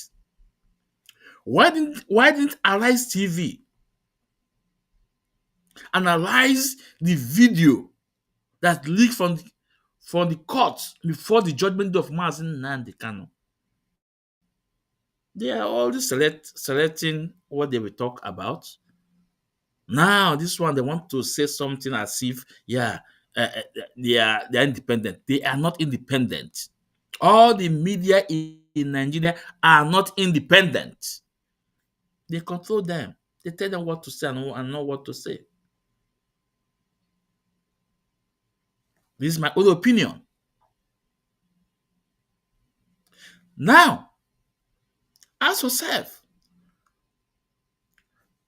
Why didn't Arise TV analyze the video that leaked from the court before the judgment of Mazi Nnamdi Kanu? They are always selecting what they will talk about. Now, this one, they want to say something as if, they are independent. They are not independent. All the media in Nigeria are not independent. They control them. They tell them what to say and not what to say. This is my own opinion. Now, ask yourself,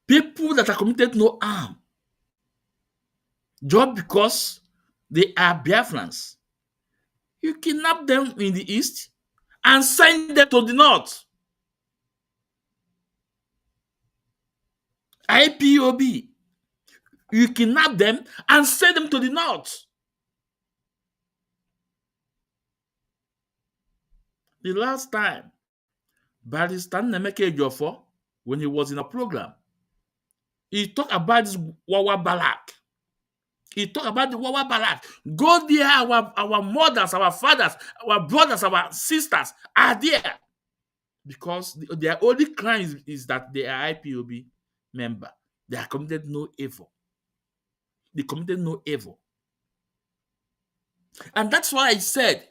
people that are committed no harm, just because they are Biafrans, you kidnap them in the east and send them to the north. IPOB, you kidnap them and send them to the north. The last time, Barrister Nemeke Ejiofor, when he was in a program, he talked about this Wawa Balak. He talked about the Wawa Balak. Go there, our mothers, our fathers, our brothers, our sisters are there. Because their only crime is that they are IPOB member. They have committed no evil. They committed no evil. And that's why I said,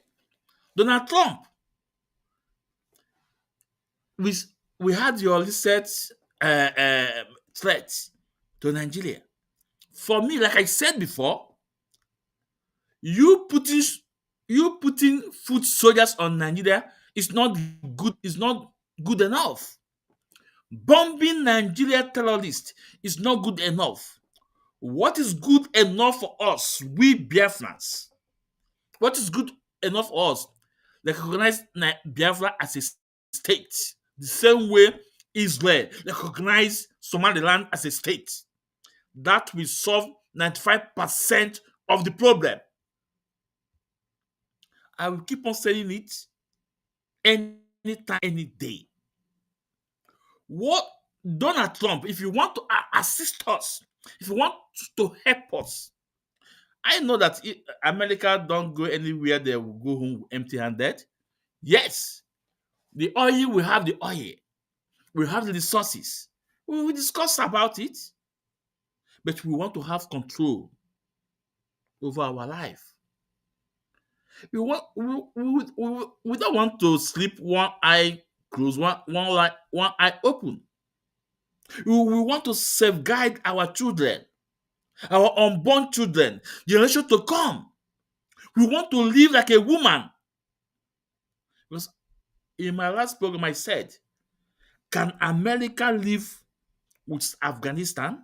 Donald Trump, we had your recent threat to Nigeria. For me, like I said before, you putting foot soldiers on Nigeria is not good. Is not good enough. Bombing Nigeria terrorists is not good enough. What is good enough for us, we Biafrans? What is good enough for us? Recognize Biafra as a state, the same way Israel recognize Somaliland as a state. That will solve 95% of the problem. I will keep on saying it anytime, any day. What Donald Trump, if you want to assist us, if you want to help us, I know that America don't go anywhere, they will go home empty-handed. Yes, the oil, we have the oil. We have the resources. We will discuss about it. But we want to have control over our life. We don't want to sleep one eye closed, one eye open. We want to safeguard our children, our unborn children, generation to come. We want to live like a woman. Because in my last program, I said, can America live with Afghanistan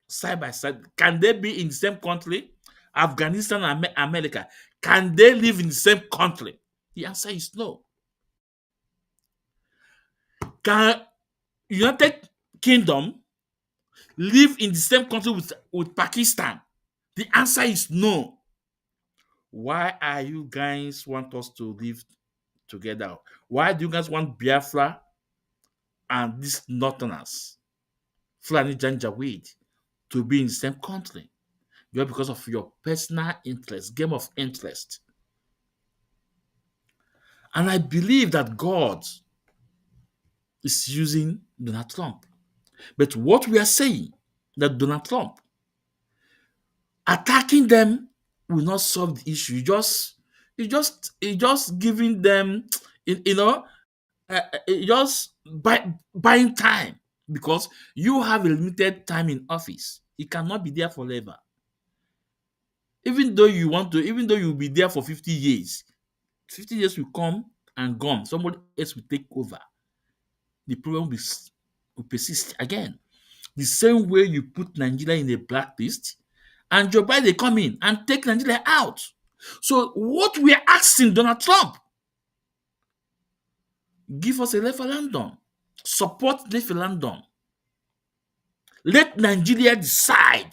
side by side? Can they be in the same country? Afghanistan and America, can they live in the same country? The answer is no. Can United Kingdom live in the same country with Pakistan? The answer is no. Why are you guys want us to live together? Why do you guys want Biafra and these northerners, Fulani Janjaweed, to be in the same country? Just because of your personal interest, game of interest. And I believe that God is using Donald Trump. But what we are saying, that Donald Trump attacking them will not solve the issue. You just giving them, just buying time, because you have a limited time in office. You cannot be there forever. Even though you'll be there for 50 years, 50 years will come and gone. Somebody else will take over. The problem will persist again. The same way you put Nigeria in a blacklist, and Joe Biden come in and take Nigeria out. So what we are asking Donald Trump, Give us a referendum. Support the referendum. Let Nigeria decide.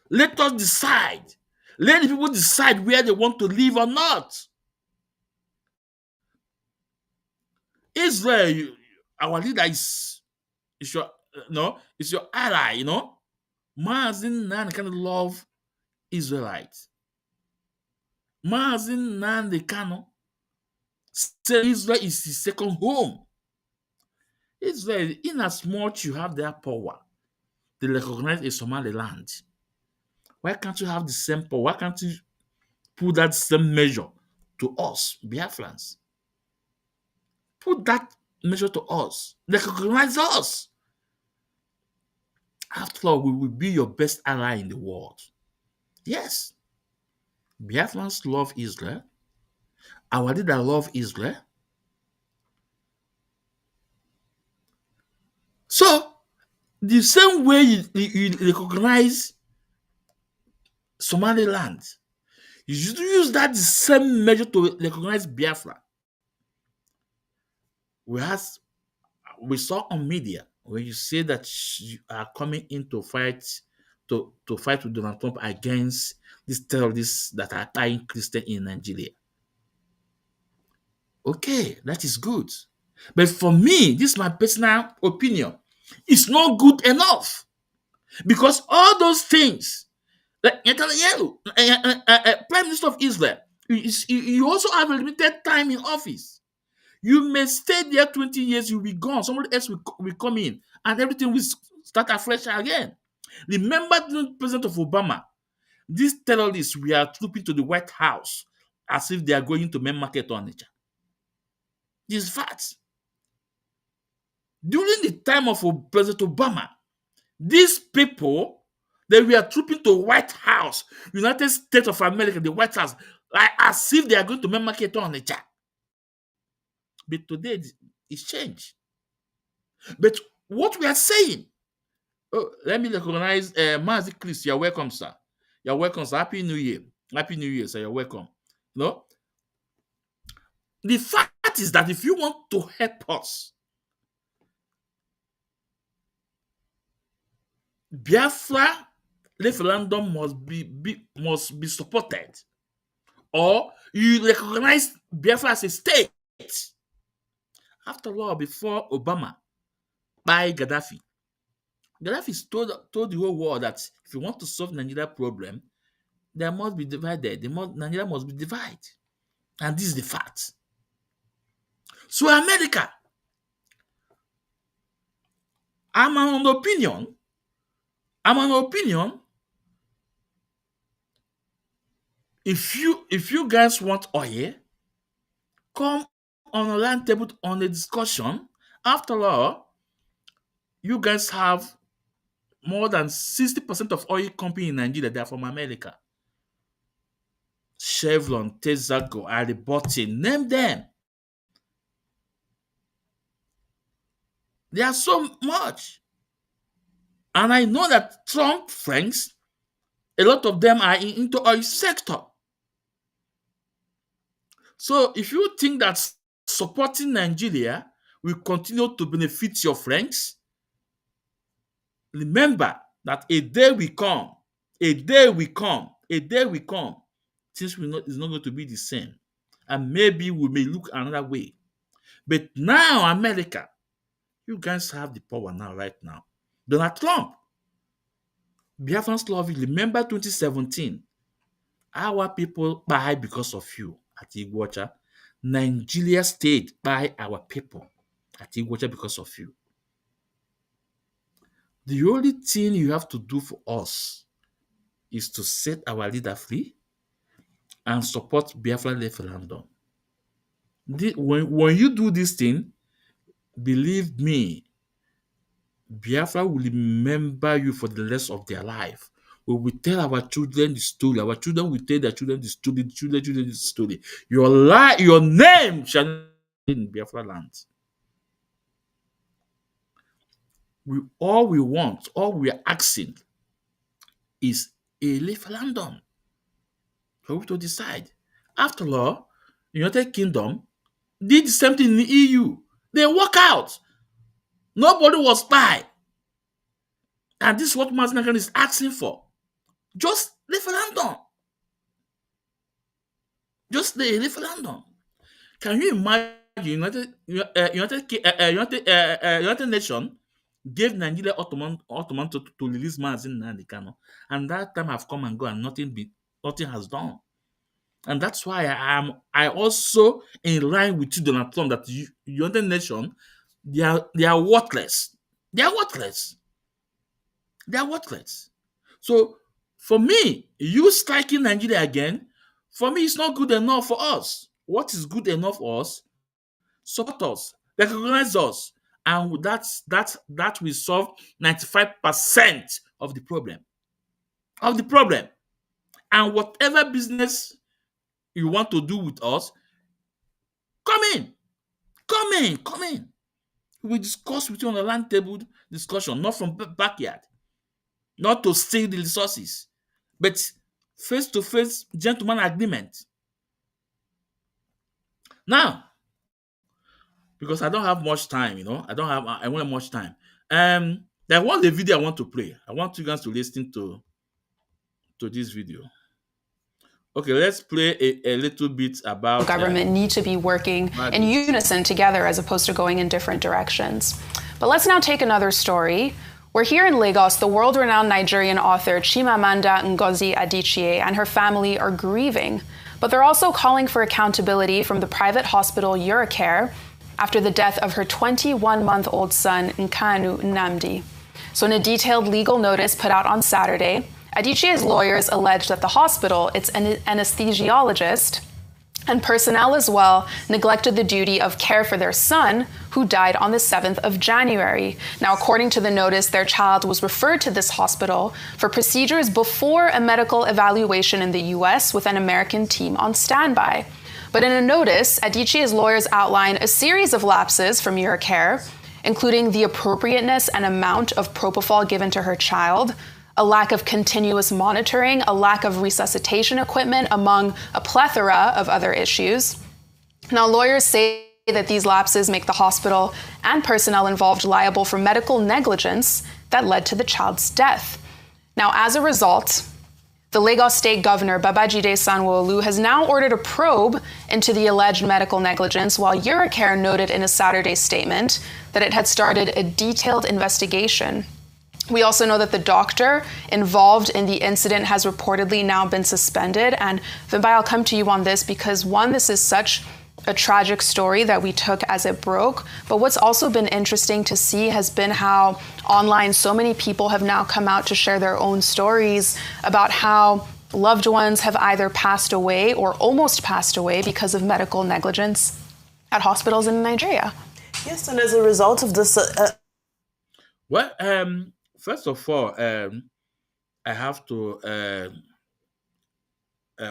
Let us decide. Let the people decide where they want to live or not. Israel, our leader is your is your ally, Mazi Nnamdi kind of love Israelites. Mazi Nnamdi Kanu said Israel is his second home. Israel, in as much you have their power, they recognize a Somaliland. Why can't you have the same power? Why can't you put that same measure to us, Biafrans? Put that measure to us. Recognize us. After all, we will be your best ally in the world. Yes, Biafrans love Israel. Our leader love Israel. So, the same way you recognize Somaliland, you should use that same measure to recognize Biafra. We saw on media when you say that you are coming in to fight with Donald Trump against these terrorists that are tying Christian in Nigeria. Okay, that is good. But for me, this is my personal opinion. It's not good enough. Because all those things, like Prime Minister of Israel, you also have a limited time in office. You may stay there 20 years, you'll be gone. Somebody else will come in, and everything will start afresh again. Remember the President of Obama, these terrorists were trooping to the White House as if they are going to main market on nature. This is facts. During the time of President Obama, these people, they were trooping to White House, United States of America, the White House, like as if they are going to main market on nature. But today, it's changed. But what we are saying, let me recognize Mazi Chris. You're welcome, sir. You're welcome, sir. Happy New Year. Happy New Year, sir. You're welcome. No? The fact is that if you want to help us, Biafra referendum must be supported. Or you recognize Biafra as a state. After all, before Obama, by Gaddafi told the whole world that if you want to solve Nigeria problem, there must be divided. Nigeria must be divided. And this is the fact. So America, I'm an opinion. If you guys want oil, come on a round table on a discussion. After all, you guys have more than 60% of oil company in Nigeria, they are from America. Chevron, Texaco, Aribotti, name them. There are so much. And I know that Trump friends, a lot of them are into oil sector. So if you think that supporting Nigeria will continue to benefit your friends, remember that a day will come, things is not going to be the same. And maybe we may look another way. But now, America, you guys have the power now, right now. Donald Trump, Biafrans love you. Remember 2017, our people buy because of you at Iguacha. Nigeria stayed by our people at Iguacha because of you. The only thing you have to do for us is to set our leader free and support Biafra referendum. When you do this thing, believe me, Biafra will remember you for the rest of their life. We will tell our children the story. Our children will tell their children the story. The children the story. Your name shall be in Biafra land. All we are asking is a referendum for we to decide. After all, United Kingdom, did the same thing in the EU. They walk out. Nobody was spy. And this is what Mazi is asking for. Just referendum. Just the referendum. Can you imagine United Nations gave Nigeria Ottoman to release Mazi Nnamdi Kanu, and that time have come and go and nothing has done. And that's why I also in line with you, Donald Trump, that United Nations they are worthless. They are worthless. They are worthless. So for me, you striking Nigeria again, for me, it's not good enough for us. What is good enough for us? Support us, recognize us, and that will solve 95% of the problem. Of the problem. And whatever business you want to do with us, come in. Come in. Come in. We discuss with you on a round table discussion, not from backyard. Not to steal the resources, but face-to-face gentleman agreement. Now, because I don't have much time, I want much time. There was a video I want to play. I want you guys to listen to this video. Okay, let's play a little bit about government need to be working in unison together as opposed to going in different directions. But let's now take another story. We're here in Lagos. The world-renowned Nigerian author Chimamanda Ngozi Adichie and her family are grieving, but they're also calling for accountability from the private hospital Eurocare after the death of her 21-month-old son, Kanu Nnamdi. So in a detailed legal notice put out on Saturday, Adichie's lawyers allege that the hospital, its anesthesiologist, and personnel as well neglected the duty of care for their son, who died on the 7th of January. Now, according to the notice, their child was referred to this hospital for procedures before a medical evaluation in the US with an American team on standby. But in a notice, Adichie's lawyers outline a series of lapses from Eurocare, including the appropriateness and amount of propofol given to her child, a lack of continuous monitoring, a lack of resuscitation equipment, among a plethora of other issues. Now, lawyers say that these lapses make the hospital and personnel involved liable for medical negligence that led to the child's death. Now, as a result, the Lagos State Governor, Babajide Sanwo-Olu, has now ordered a probe into the alleged medical negligence, while Eurocare noted in a Saturday statement that it had started a detailed investigation. We also know that the doctor involved in the incident has reportedly now been suspended. And Vimbai, I'll come to you on this because, one, this is such a tragic story that we took as it broke. But what's also been interesting to see has been how online so many people have now come out to share their own stories about how loved ones have either passed away or almost passed away because of medical negligence at hospitals in Nigeria. Yes, and as a result of this... First of all, I have to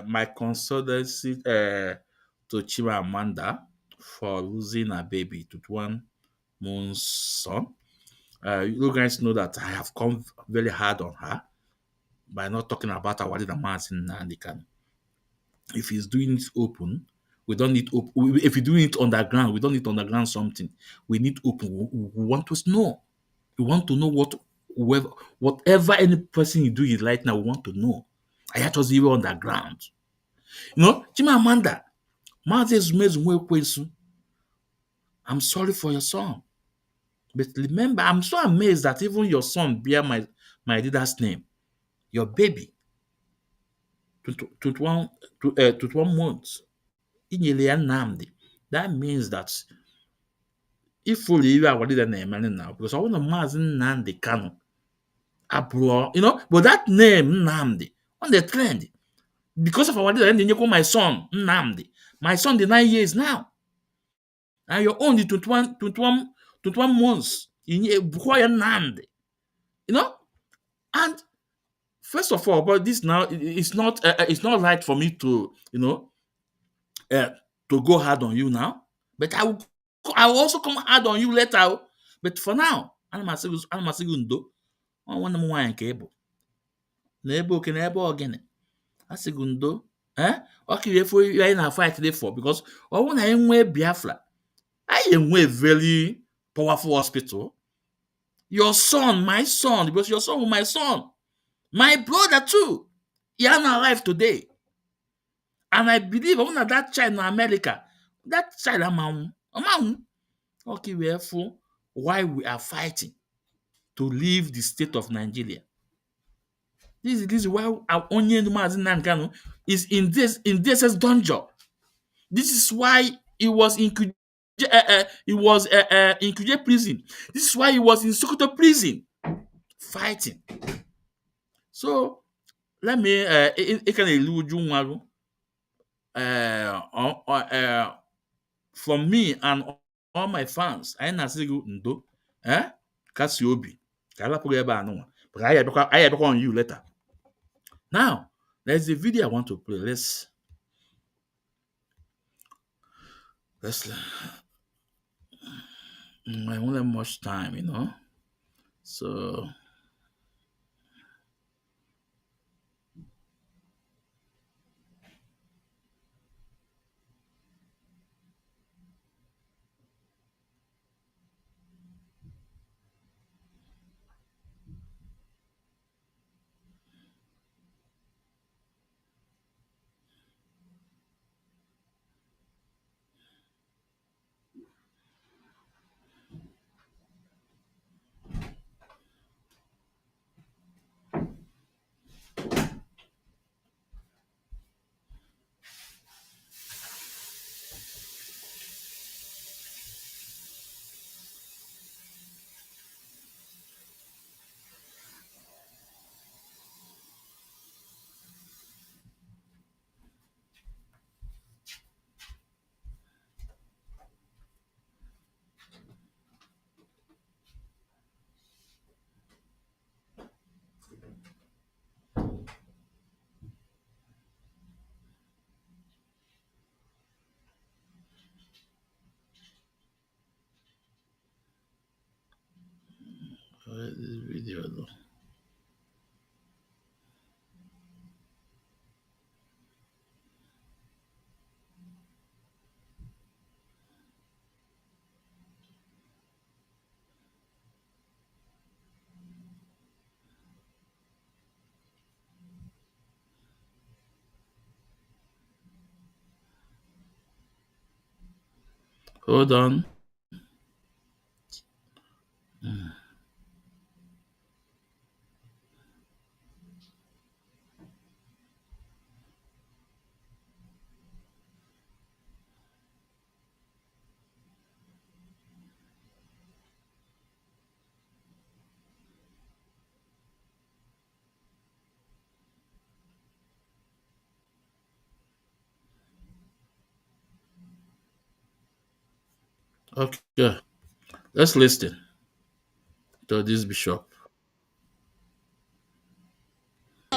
my condolences to Chimamanda for losing a baby to 1 month son. You guys know that I have come very hard on her by not talking about our leader Mazi Nnamdi Kanu. If he's doing it open, we don't need open. If you're doing it underground, we don't need underground something. We need open. We want to know. We want to know whatever any person you do it right now, we want to know. I had to see you underground. Chimamanda, I'm sorry for your son. But remember, I'm so amazed that even your son bear my leader's name. Your baby. 21 months. Nnamdi. That means that if fully you are leader name now, because I want to Mazi Nnamdi Kanu. But that name Nnamdi on the trend because of our leader, then you call my son Nnamdi. My son the 9 years now, and you're only 21 months in Nnamdi. And first of all, but this now it's not right for me to to go hard on you now. But I will also come hard on you later. But for now, I'm ndo. Nwanne m nwaanyị ka ị bụ n'ebe oke n'ebe ogene a sị gị ndo Okay, if we are in a fight today for because when I am Biafra, I am a very powerful hospital. Your son, my son, because your son, my son, my brother too, he are not alive today. And I believe even that child in America, that child among okay, therefore, why we are fighting to leave the state of Nigeria. This is why our onion Mazi Nnamdi Kanu is in this dungeon. This is why he was in Kuje prison. This is why he was in Sokoto prison fighting. So let me from me and all my fans, I na-asị gị ndo, kasi obi, ka alapụghị ebe a nụnwa, but I have on you later. Now, there's a video I want to play. Let's I won't have much time, you know. So this video though. Hold on. Okay, let's listen to this bishop.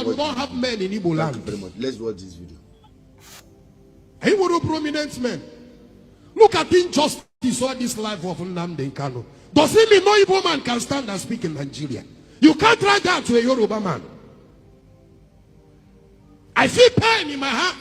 We don't have men in Igbo land. Thank you very much. Let's watch this video. He was a prominent man. Look at injustice all this life of Nnamdi Kanu. Does it mean no Igbo man can stand and speak in Nigeria? You can't try that to a Yoruba man. I feel pain in my heart.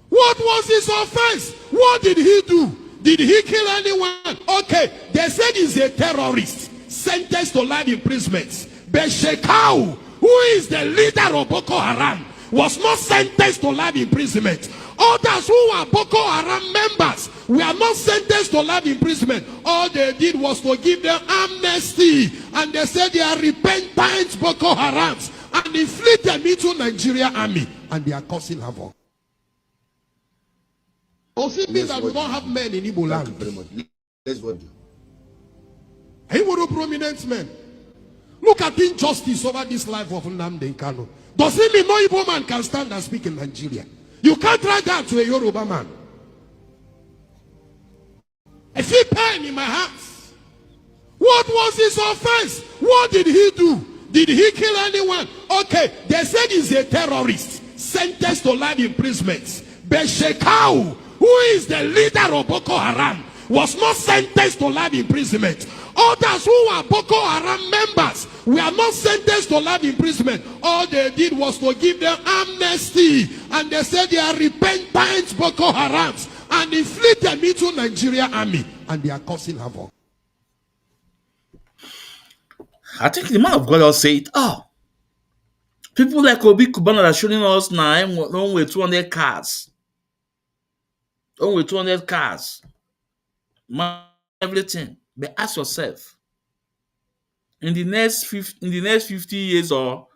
What was his offense? What did he do? Did he kill anyone? Okay, they said he's a terrorist, sentenced to life imprisonment. But Shekau, who is the leader of Boko Haram, was not sentenced to life imprisonment. Others who are Boko Haram members were not sentenced to life imprisonment. All they did was to give them amnesty. And they said they are repentant Boko Harams. And inflict them into Nigeria army. And they are causing havoc. Also means that we don't have men in Igbo land. Thank you very much. Let's watch. He was a prominent man. Look at injustice over this life of Nnamdi Kanu. Does it mean no Igbo man can stand and speak in Nigeria? You can't try that to a Yoruba man. I feel pain in my heart. What was his offense? What did he do? Did he kill anyone? Okay, they said he's a terrorist, sentenced to life imprisonment. But Shekau, who is the leader of Boko Haram, was not sentenced to life imprisonment. Others who are Boko Haram members were not sentenced to life imprisonment. All they did was to give them amnesty. and they say they are repentant Boko Harams, and inflict them into Nigeria army, and they are causing havoc. I think the man of God will say it. Oh, people like Obi Kubana are showing us now only 200 cars. Only 200 cars. Everything. But ask yourself, in the next 50 years or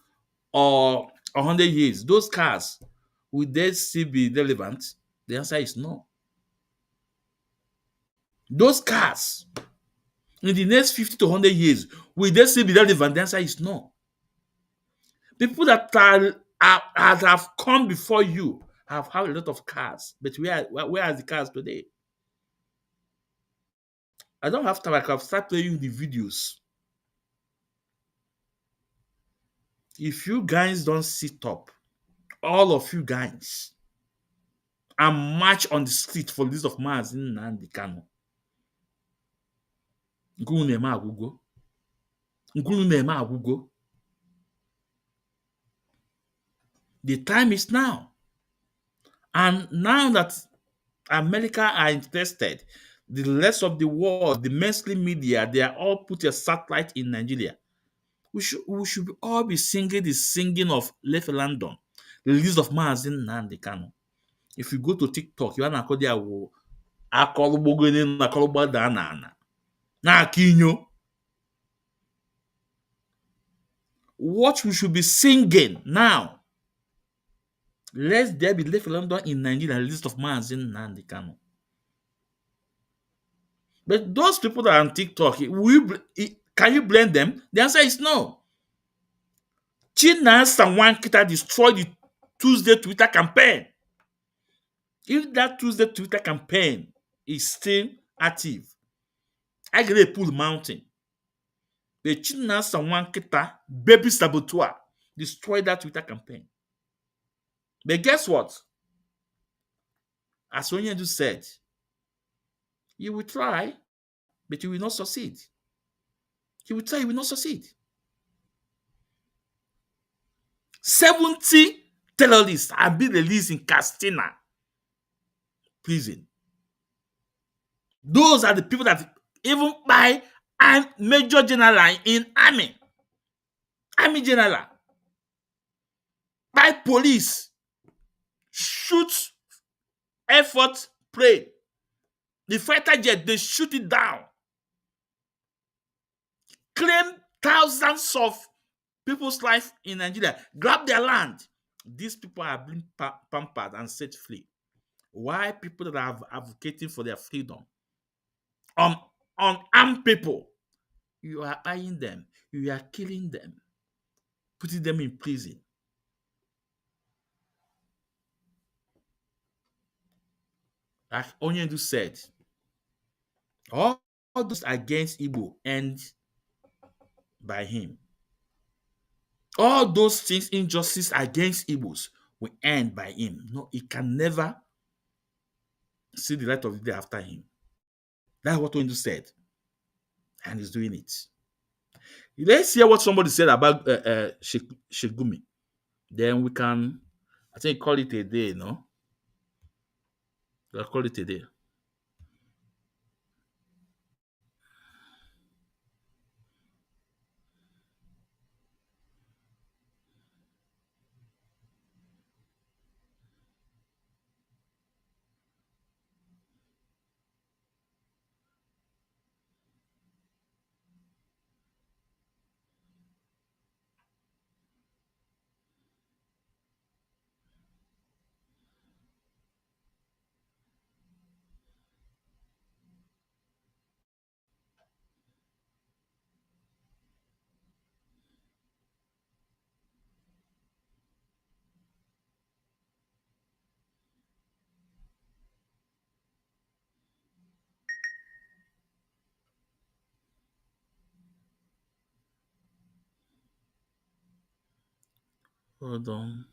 100 years, those cars, will they still be relevant? The answer is no. Those cars, in the next 50 to 100 years, will they still be relevant? The answer is no. People that have come before you have had a lot of cars, but where are the cars today? I don't have time. I can start playing you the videos. If you guys don't sit up, all of you guys, and march on the street for the list of Mazi Nnamdi Kanu, the time is now. And now that America are interested, the rest of the world, the mainstream media, they are all put a satellite in Nigeria. We should all be singing the singing of Left London, the list of Mazi Nnamdi Kanu. If you go to TikTok, you are not there. What we should be singing now. Let there be Left London in Nigeria, the list of Mazi Nnamdi Kanu. But those people that are on TikTok, can you blame them? The answer is no. China someone destroyed the Tuesday Twitter campaign. If that Tuesday Twitter campaign is still active, I get a pull mountain. The China someone baby saboteur destroyed that Twitter campaign. But guess what? As Onyedu said, you will try, but you will not succeed. You will try, you will not succeed. 70 terrorists have been released in Castina prison. Those are the people that even by a major general in army general, by police, shoot effort plane. The fighter jet, they shoot it down. Claim thousands of people's life in Nigeria. Grab their land. These people are being pampered and set free. Why people that are advocating for their freedom? Unarmed people, you are eyeing them. You are killing them. Putting them in prison. Like Onyedu said, all those against Igbo end by him. All those things, injustice against Igbos, will end by him. No, he can never see the light of the day after him. That's what Onyedu said. And he's doing it. Let's hear what somebody said about Shegumi. Then we can, I think, call it a day, no? We'll call it a day. Hold on.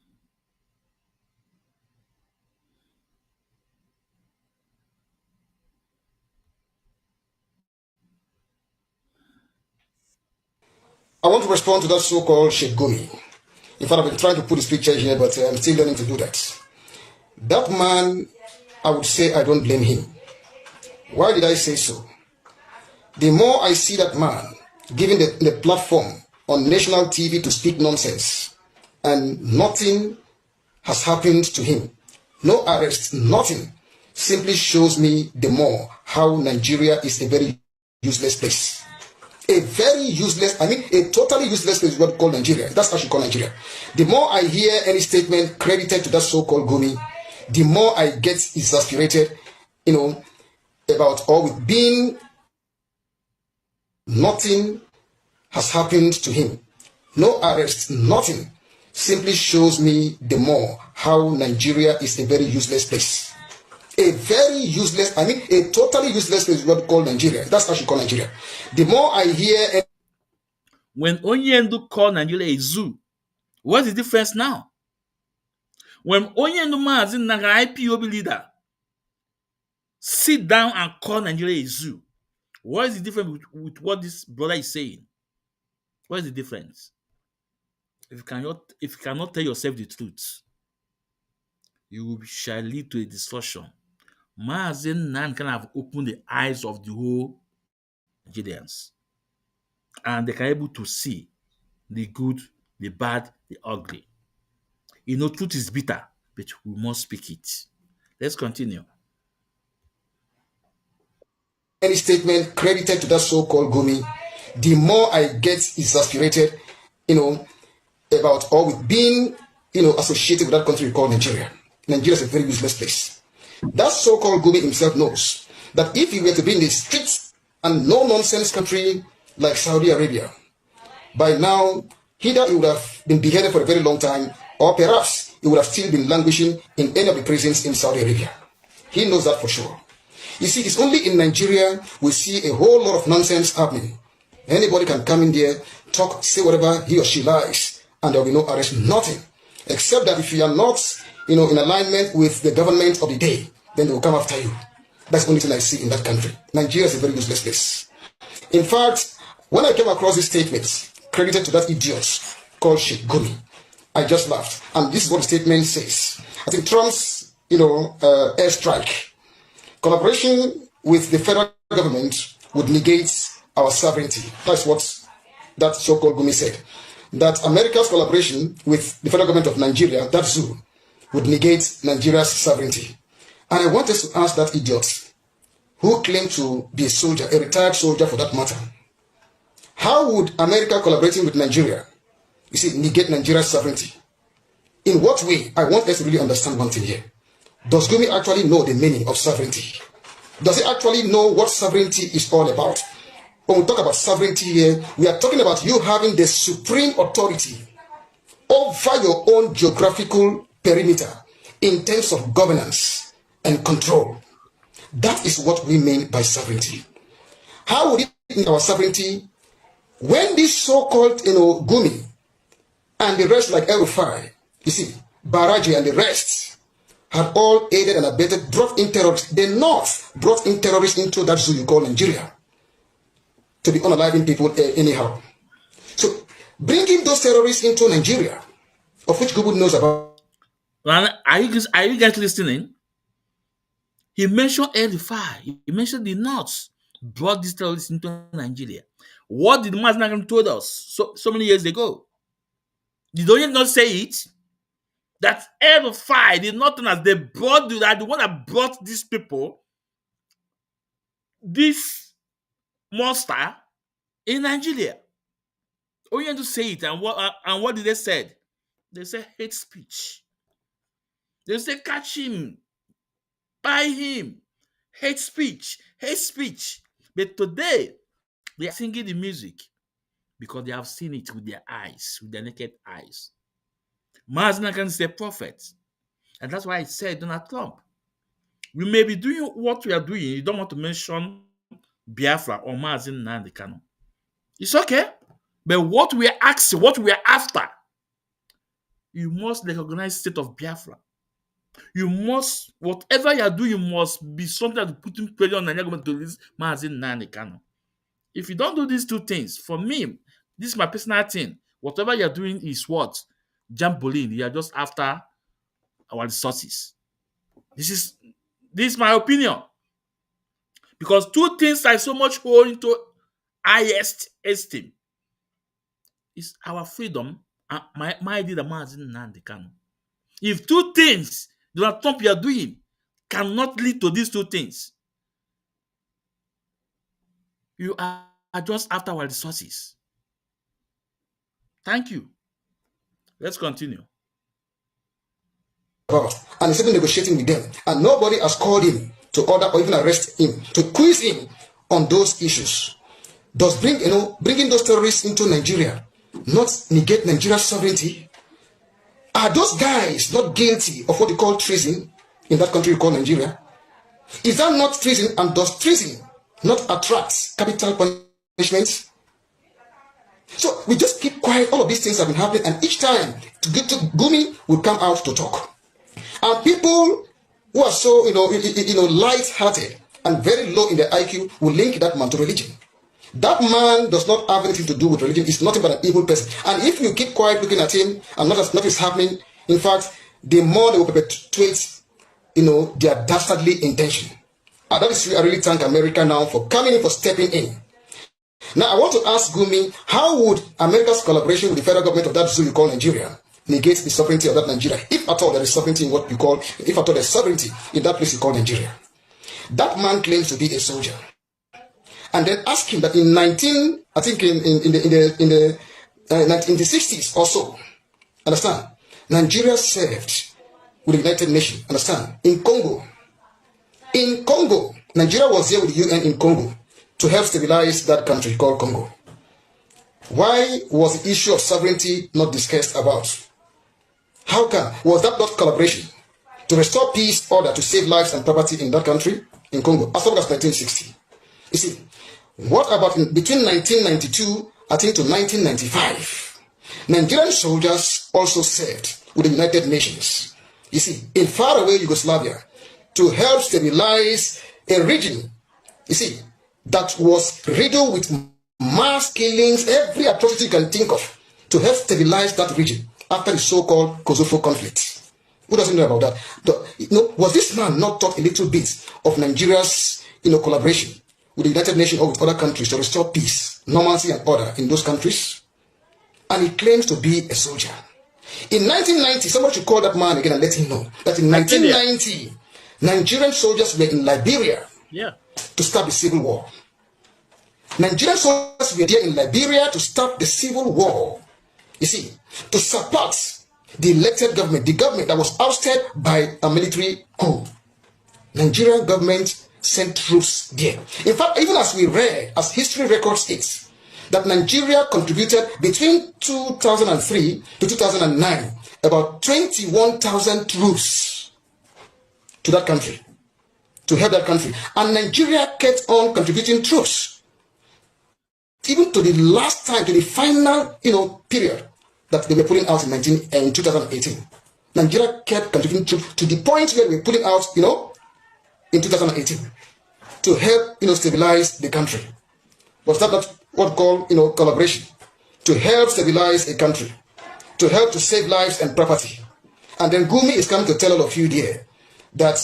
I want to respond to that so-called Sheikh Gumi. In fact, I've been trying to put his picture here, but I'm still learning to do that. That man, I would say I don't blame him. Why did I say so? The more I see that man giving the platform on national TV to speak nonsense, and nothing has happened to him, no arrest, nothing, simply shows me the more how Nigeria is a very useless place. A very useless, I mean, a totally useless place is what we call Nigeria. That's how you call Nigeria. The more I hear any statement credited to that so-called Gumi, the more I get exasperated, about or with being nothing has happened to him. No arrest, nothing. Simply shows me the more how Nigeria is a very useless place. A very useless, I mean, a totally useless place is what we call Nigeria. That's how you call Nigeria. The more I hear. When Onyendu called Nigeria a zoo, what's the difference now? When Onyendu Mazi Naga IPOB leader sit down and call Nigeria a zoo, what is the difference with what this brother is saying? What is the difference? If you cannot tell yourself the truth, you shall lead to a destruction. Mazi Nan can have opened the eyes of the whole Nigerians, and they can able to see the good, the bad, the ugly. Truth is bitter, but we must speak it. Let's continue. Any statement credited to that so-called Gumi, the more I get exasperated, about or with being, associated with that country called Nigeria. Nigeria is a very useless place. That so-called Gumi himself knows that if he were to be in the streets and no-nonsense country like Saudi Arabia, by now, either he would have been beheaded for a very long time, or perhaps he would have still been languishing in any of the prisons in Saudi Arabia. He knows that for sure. You see, it's only in Nigeria we see a whole lot of nonsense happening. Anybody can come in there, talk, say whatever he or she likes, and there will be no arrest, nothing. Except that if you are not, in alignment with the government of the day, then they will come after you. That's the only thing I see in that country. Nigeria is a very useless place. In fact, when I came across this statement credited to that idiot called Sheikh Gumi, I just laughed. And this is what the statement says. I think Trump's, airstrike, collaboration with the federal government would negate our sovereignty. That's what that so-called Gumi said. That America's collaboration with the federal government of Nigeria, that zoo, would negate Nigeria's sovereignty. And I want us to ask that idiot, who claimed to be a soldier, a retired soldier for that matter, how would America collaborating with Nigeria, negate Nigeria's sovereignty? In what way? I want us to really understand one thing here. Does Gumi actually know the meaning of sovereignty? Does he actually know what sovereignty is all about? When we talk about sovereignty here, we are talking about you having the supreme authority over your own geographical perimeter in terms of governance and control. That is what we mean by sovereignty. How would it mean our sovereignty when this so-called Gumi and the rest like El-Rufai, Baraji and the rest had all aided and abetted, brought in terrorists. The North brought in terrorists into that zoo you call Nigeria to be unaliving people anyhow. So bringing those terrorists into Nigeria, of which Google knows about. Are you guys listening? He mentioned El-Rufai. He mentioned the North brought these terrorists into Nigeria. What did Mazi told us so many years ago? Did they not say it? That El-Rufai, the Northerners, they are the one that brought these people, this monster in Nigeria. Only had to say it, and what did they say? They say hate speech. They say catch him, buy him, hate speech, hate speech. But today they are singing the music because they have seen it with their eyes, with their naked eyes. Mazi is a prophet, and that's why I said Donald Trump. We may be doing what we are doing. You don't want to mention Biafra or Mazi Nnamdi Kanu. It's okay. But what we are asking, what we are after, you must recognize the state of Biafra. You must, whatever you are doing, you must be something that putting pressure on Nigeria government to release Mazi Nnamdi Kanu. If you don't do these two things, for me, this is my personal thing. Whatever you are doing is what? Jamboline. You are just after our resources. This is my opinion. Because two things I so much hold into highest esteem is our freedom and my idea that Mazi Nnamdi Kanu. If two things Donald Trump you are doing cannot lead to these two things, you are just after our resources. Thank you. Let's continue. And he's even negotiating with them. And nobody has called him to order or even arrest him, to quiz him on those issues. Does bringing those terrorists into Nigeria not negate Nigeria's sovereignty? Are those guys not guilty of what you call treason in that country you call Nigeria? Is that not treason, and does treason not attract capital punishment? So we just keep quiet. All of these things have been happening, and each time Gumi will come out to talk. And people who are so light-hearted and very low in their IQ will link that man to religion. That man does not have anything to do with religion. He's nothing but an evil person. And if you keep quiet looking at him and nothing is happening, in fact, the more they will perpetuate, their dastardly intention. And that is why I really thank America now for coming in, for stepping in. Now, I want to ask Gumi, how would America's collaboration with the federal government of that zoo you call Nigeria negate the sovereignty of that Nigeria, if at all there is sovereignty in what you call, if at all there's sovereignty in that place you call Nigeria? That man claims to be a soldier. And then ask him that in the 1960s or so, understand, Nigeria served with the United Nations, understand, in Congo. In Congo, Nigeria was there with the UN in Congo to help stabilize that country called Congo. Why was the issue of sovereignty not discussed about? How come? Was that not collaboration to restore peace, order, to save lives and property in that country, in Congo, as long as 1960? You see, what about between 1992, I think, to 1995? Nigerian soldiers also served with the United Nations, you see, in faraway Yugoslavia, to help stabilize a region, you see, that was riddled with mass killings, every atrocity you can think of, to help stabilize that region after the so-called Kosovo conflict. Who doesn't know about that? Was this man not taught a little bit of Nigeria's collaboration with the United Nations or with other countries to restore peace, normalcy, and order in those countries? And he claims to be a soldier. In 1990, somebody should call that man again and let him know that in 1990, Nigerian soldiers were in Liberia to start the civil war. Nigerian soldiers were there in Liberia to start the civil war. You see, to support the elected government, the government that was ousted by a military coup. Nigerian government sent troops there. In fact, even as we read, as history records it, that Nigeria contributed between 2003 to 2009 about 21,000 troops to that country, to help that country. And Nigeria kept on contributing troops, even to the last time, to the final, period that they were pulling out in 2018. Nigeria kept contributing troops to the point where they were pulling out, in 2018, to help, stabilize the country. Was that not what called, collaboration? To help stabilize a country, to help to save lives and property. And then Gumi is coming to tell all of you there that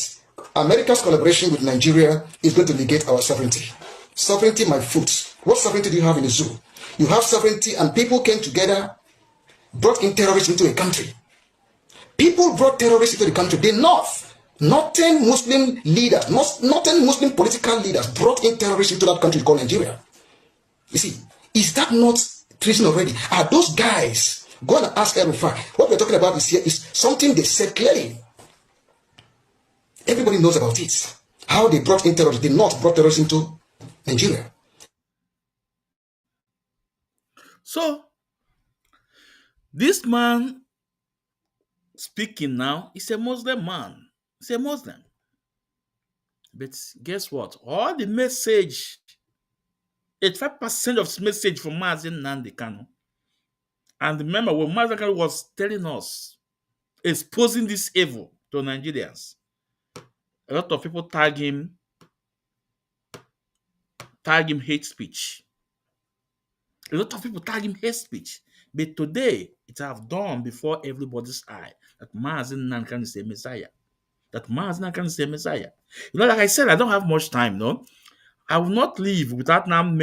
America's collaboration with Nigeria is going to negate our sovereignty. Sovereignty, my foot. What sovereignty do you have in the zoo? You have sovereignty, and people came together, brought in terrorists into a country. People brought terrorists into the country. The North, northern Muslim leaders, northern Muslim political leaders brought in terrorists into that country called Nigeria. You see, is that not treason already? Are those guys, go and ask El-Rufai, what we're talking about is here is something they said clearly. Everybody knows about it. How they brought in terrorists. The North brought terrorists into Nigeria. So, this man speaking now is a Muslim man. He's a Muslim. But guess what? All the message, 85% of the message from Mazi Nnamdi Kanu. And remember, when Mazi Kanu was telling us, exposing this evil to Nigerians, a lot of people tag him hate speech. A lot of people tag him hate speech. But today, it have dawned before everybody's eye that Mazi Nnamdi Kanu is a messiah. that Mazi can say Messiah. Like I said, I don't have much time, no. I will not leave without now.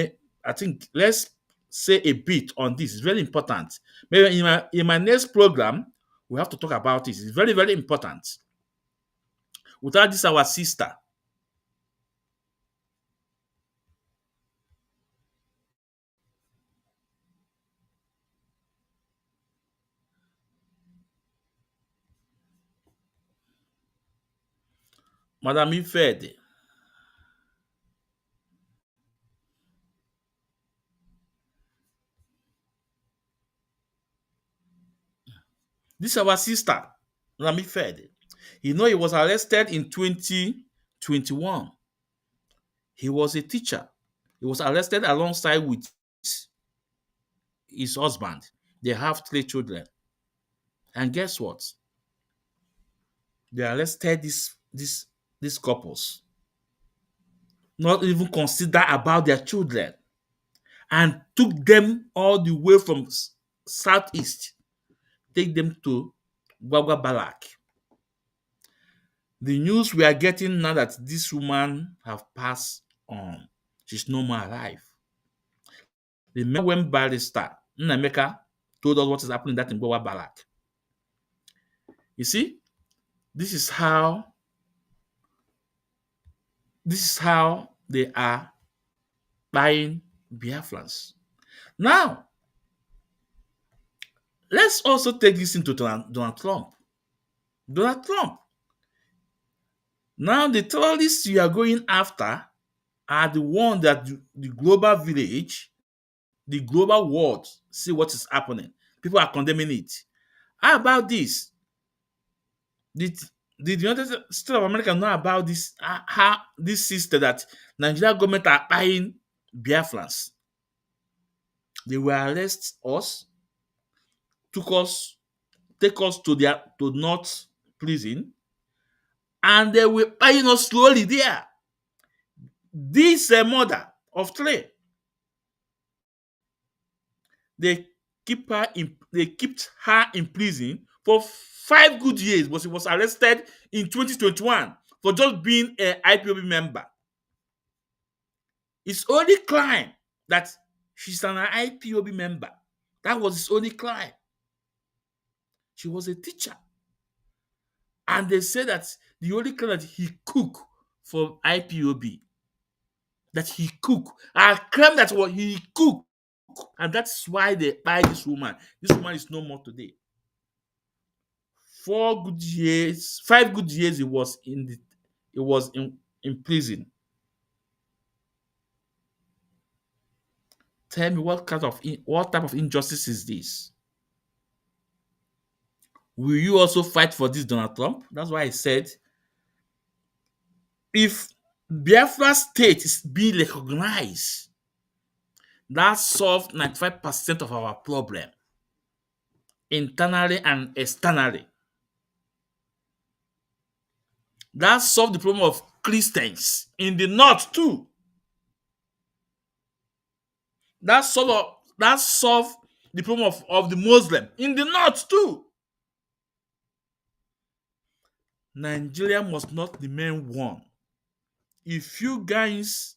I think let's say a bit on this. It's very important. Maybe in my next program, we have to talk about this. It's very, very important. Without this, our sister. Madam Ifede. This our sister, Madam Ifede. He was arrested in 2021. He was a teacher. He was arrested alongside with his husband. They have 3 children. And guess what? They arrested these couples. Not even consider about their children. And took them all the way from southeast. Take them to Gwagwa Balak. The news we are getting now that this woman have passed on. She's no more alive. Remember when barrister Nnamdi told us what is happening that in Gwagwa Balak. You see, this is how they are buying Biafrans. Now, let's also take this into Donald Trump. Donald Trump. Now, the terrorists you are going after are the one that the global village, the global world, see what is happening. People are condemning it. How about this? Did the United States of America know about this? How this sister that Nigeria government are buying Biafrans? They will arrest us, take us to North prison, and they will buying us slowly there. This mother of 3, they kept her in prison for 5 good years, but she was arrested in 2021 for just being an IPOB member. His only crime that she's an IPOB member. That was his only crime. She was a teacher. And they say that the only crime that he cooked for IPOB, that he cooked, a crime that what he cooked. And that's why they buy this woman. This woman is no more today. 5 good years he was in prison. Tell me what type of injustice is this? Will you also fight for this, Donald Trump? That's why I said, if Biafra state is being recognized, that solves 95% of our problem, internally and externally. That solved the problem of Christians in the north too. That solved the problem of the Muslim in the north too. Nigeria must not remain one. If you guys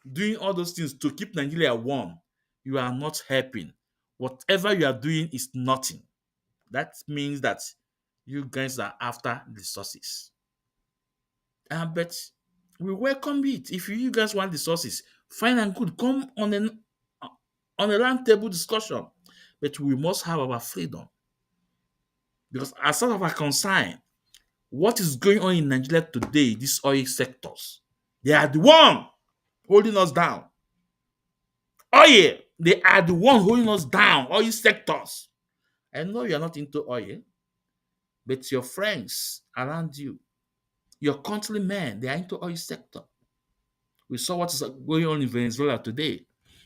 doing all those things to keep Nigeria one, you are not helping. Whatever you are doing is nothing. That means that you guys are after resources. But we welcome it. If you guys want resources, fine and good. Come on a round table discussion. But we must have our freedom. Because as far as we're concerned, what is going on in Nigeria today, these oil sectors, they are the one holding us down. Oil, they are the one holding us down, oil sectors. I know you're not into oil, but your friends around you, your countrymen, they are into oil sector. We saw what is going on in Venezuela today.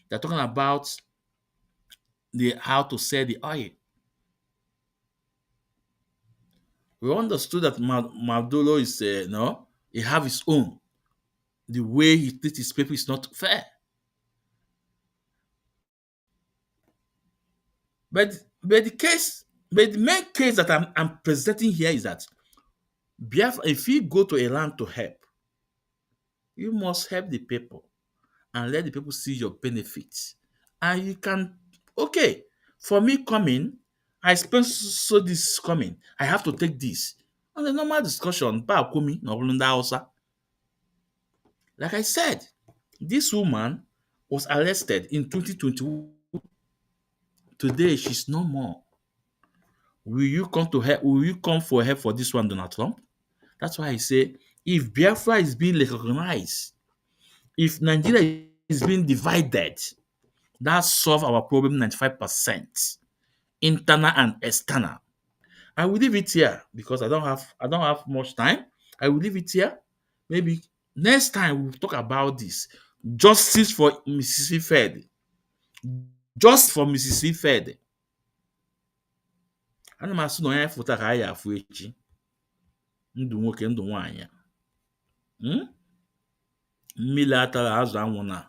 They're talking about how to sell the oil. We understood that Maduro is, he have his own. The way he treats his people is not fair. But the main case that I'm presenting here is that Biafra, if you go to a land to help, you must help the people and let the people see your benefits. And you can, okay, for me coming, I spent so this coming, I have to take this. And the normal discussion, like I said, this woman was arrested in 2021. Today, she's no more. Will you come to help? Will you come for help for this one, Donald Trump? That's why I say, if Biafra is being recognized, if Nigeria is being divided, that solve our problem 95%, internal and external. I will leave it here because I don't have much time. I will leave it here. Maybe next time we'll talk about this. Justice for Mississippi Fed. Just for Mississippi Fed. Ana m asụ na onye foto ka anyị afụ echi. Ndụ nwoke, ndụ nwaanyị. Mmiri atara azụ anwụ na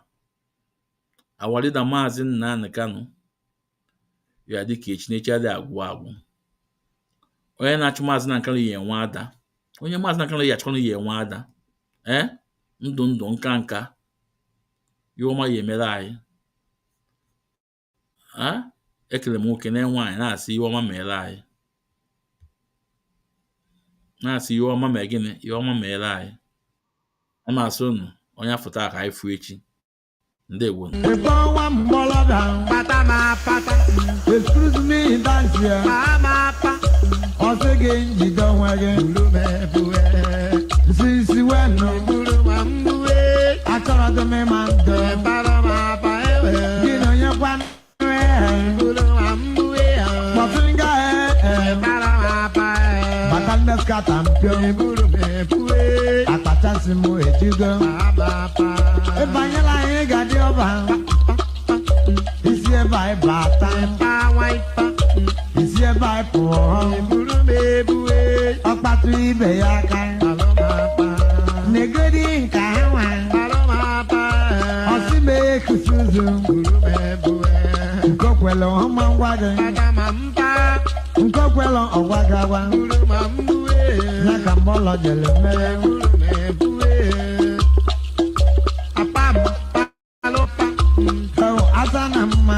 awalida Mazi Nnamdi Kanu ya dịka echinechi adị agwụ agwụ. Onye na-achụ Mazi Nnamdi Kanu ya enwe ada. Onye Mazi Nnamdi Kanu ya achụkwanụ ya enwe ada. Ndụ nka nka ya ọma ya emere anyị. Ekele m nwoke na nwaanyị na-asị ihe ọma mere anyị. Na-asị ihe ọma mere gịnị? Ihe ọma mere anyị. A na-asị unu onye afọ taa ka anyị fụ echi. Ndewo. Excuse me, dance here. Once again, you don't want to since you went no, I thought the man, you know, you're one. Bakandas katampion, Apatasimu etugo, Ebanyala ega dioba, is here by Bata, is here by Poor, Opatri Beaka, Negudi Kawan, Osibe Kusuzu, Kokwelo Homan Wagon, Kokwelo Owagawa, Nakamolo Jeleme, Oh, Azanama,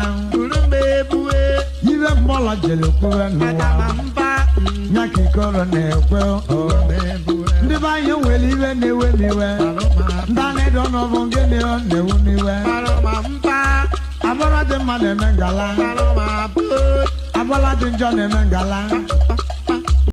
Yiva Mola Jelukura, Naki Corone, Divine will even they will anywhere. Dane don't know Vongene on the anywhere. Abala de Mane Mangala, Abala de John Mangala.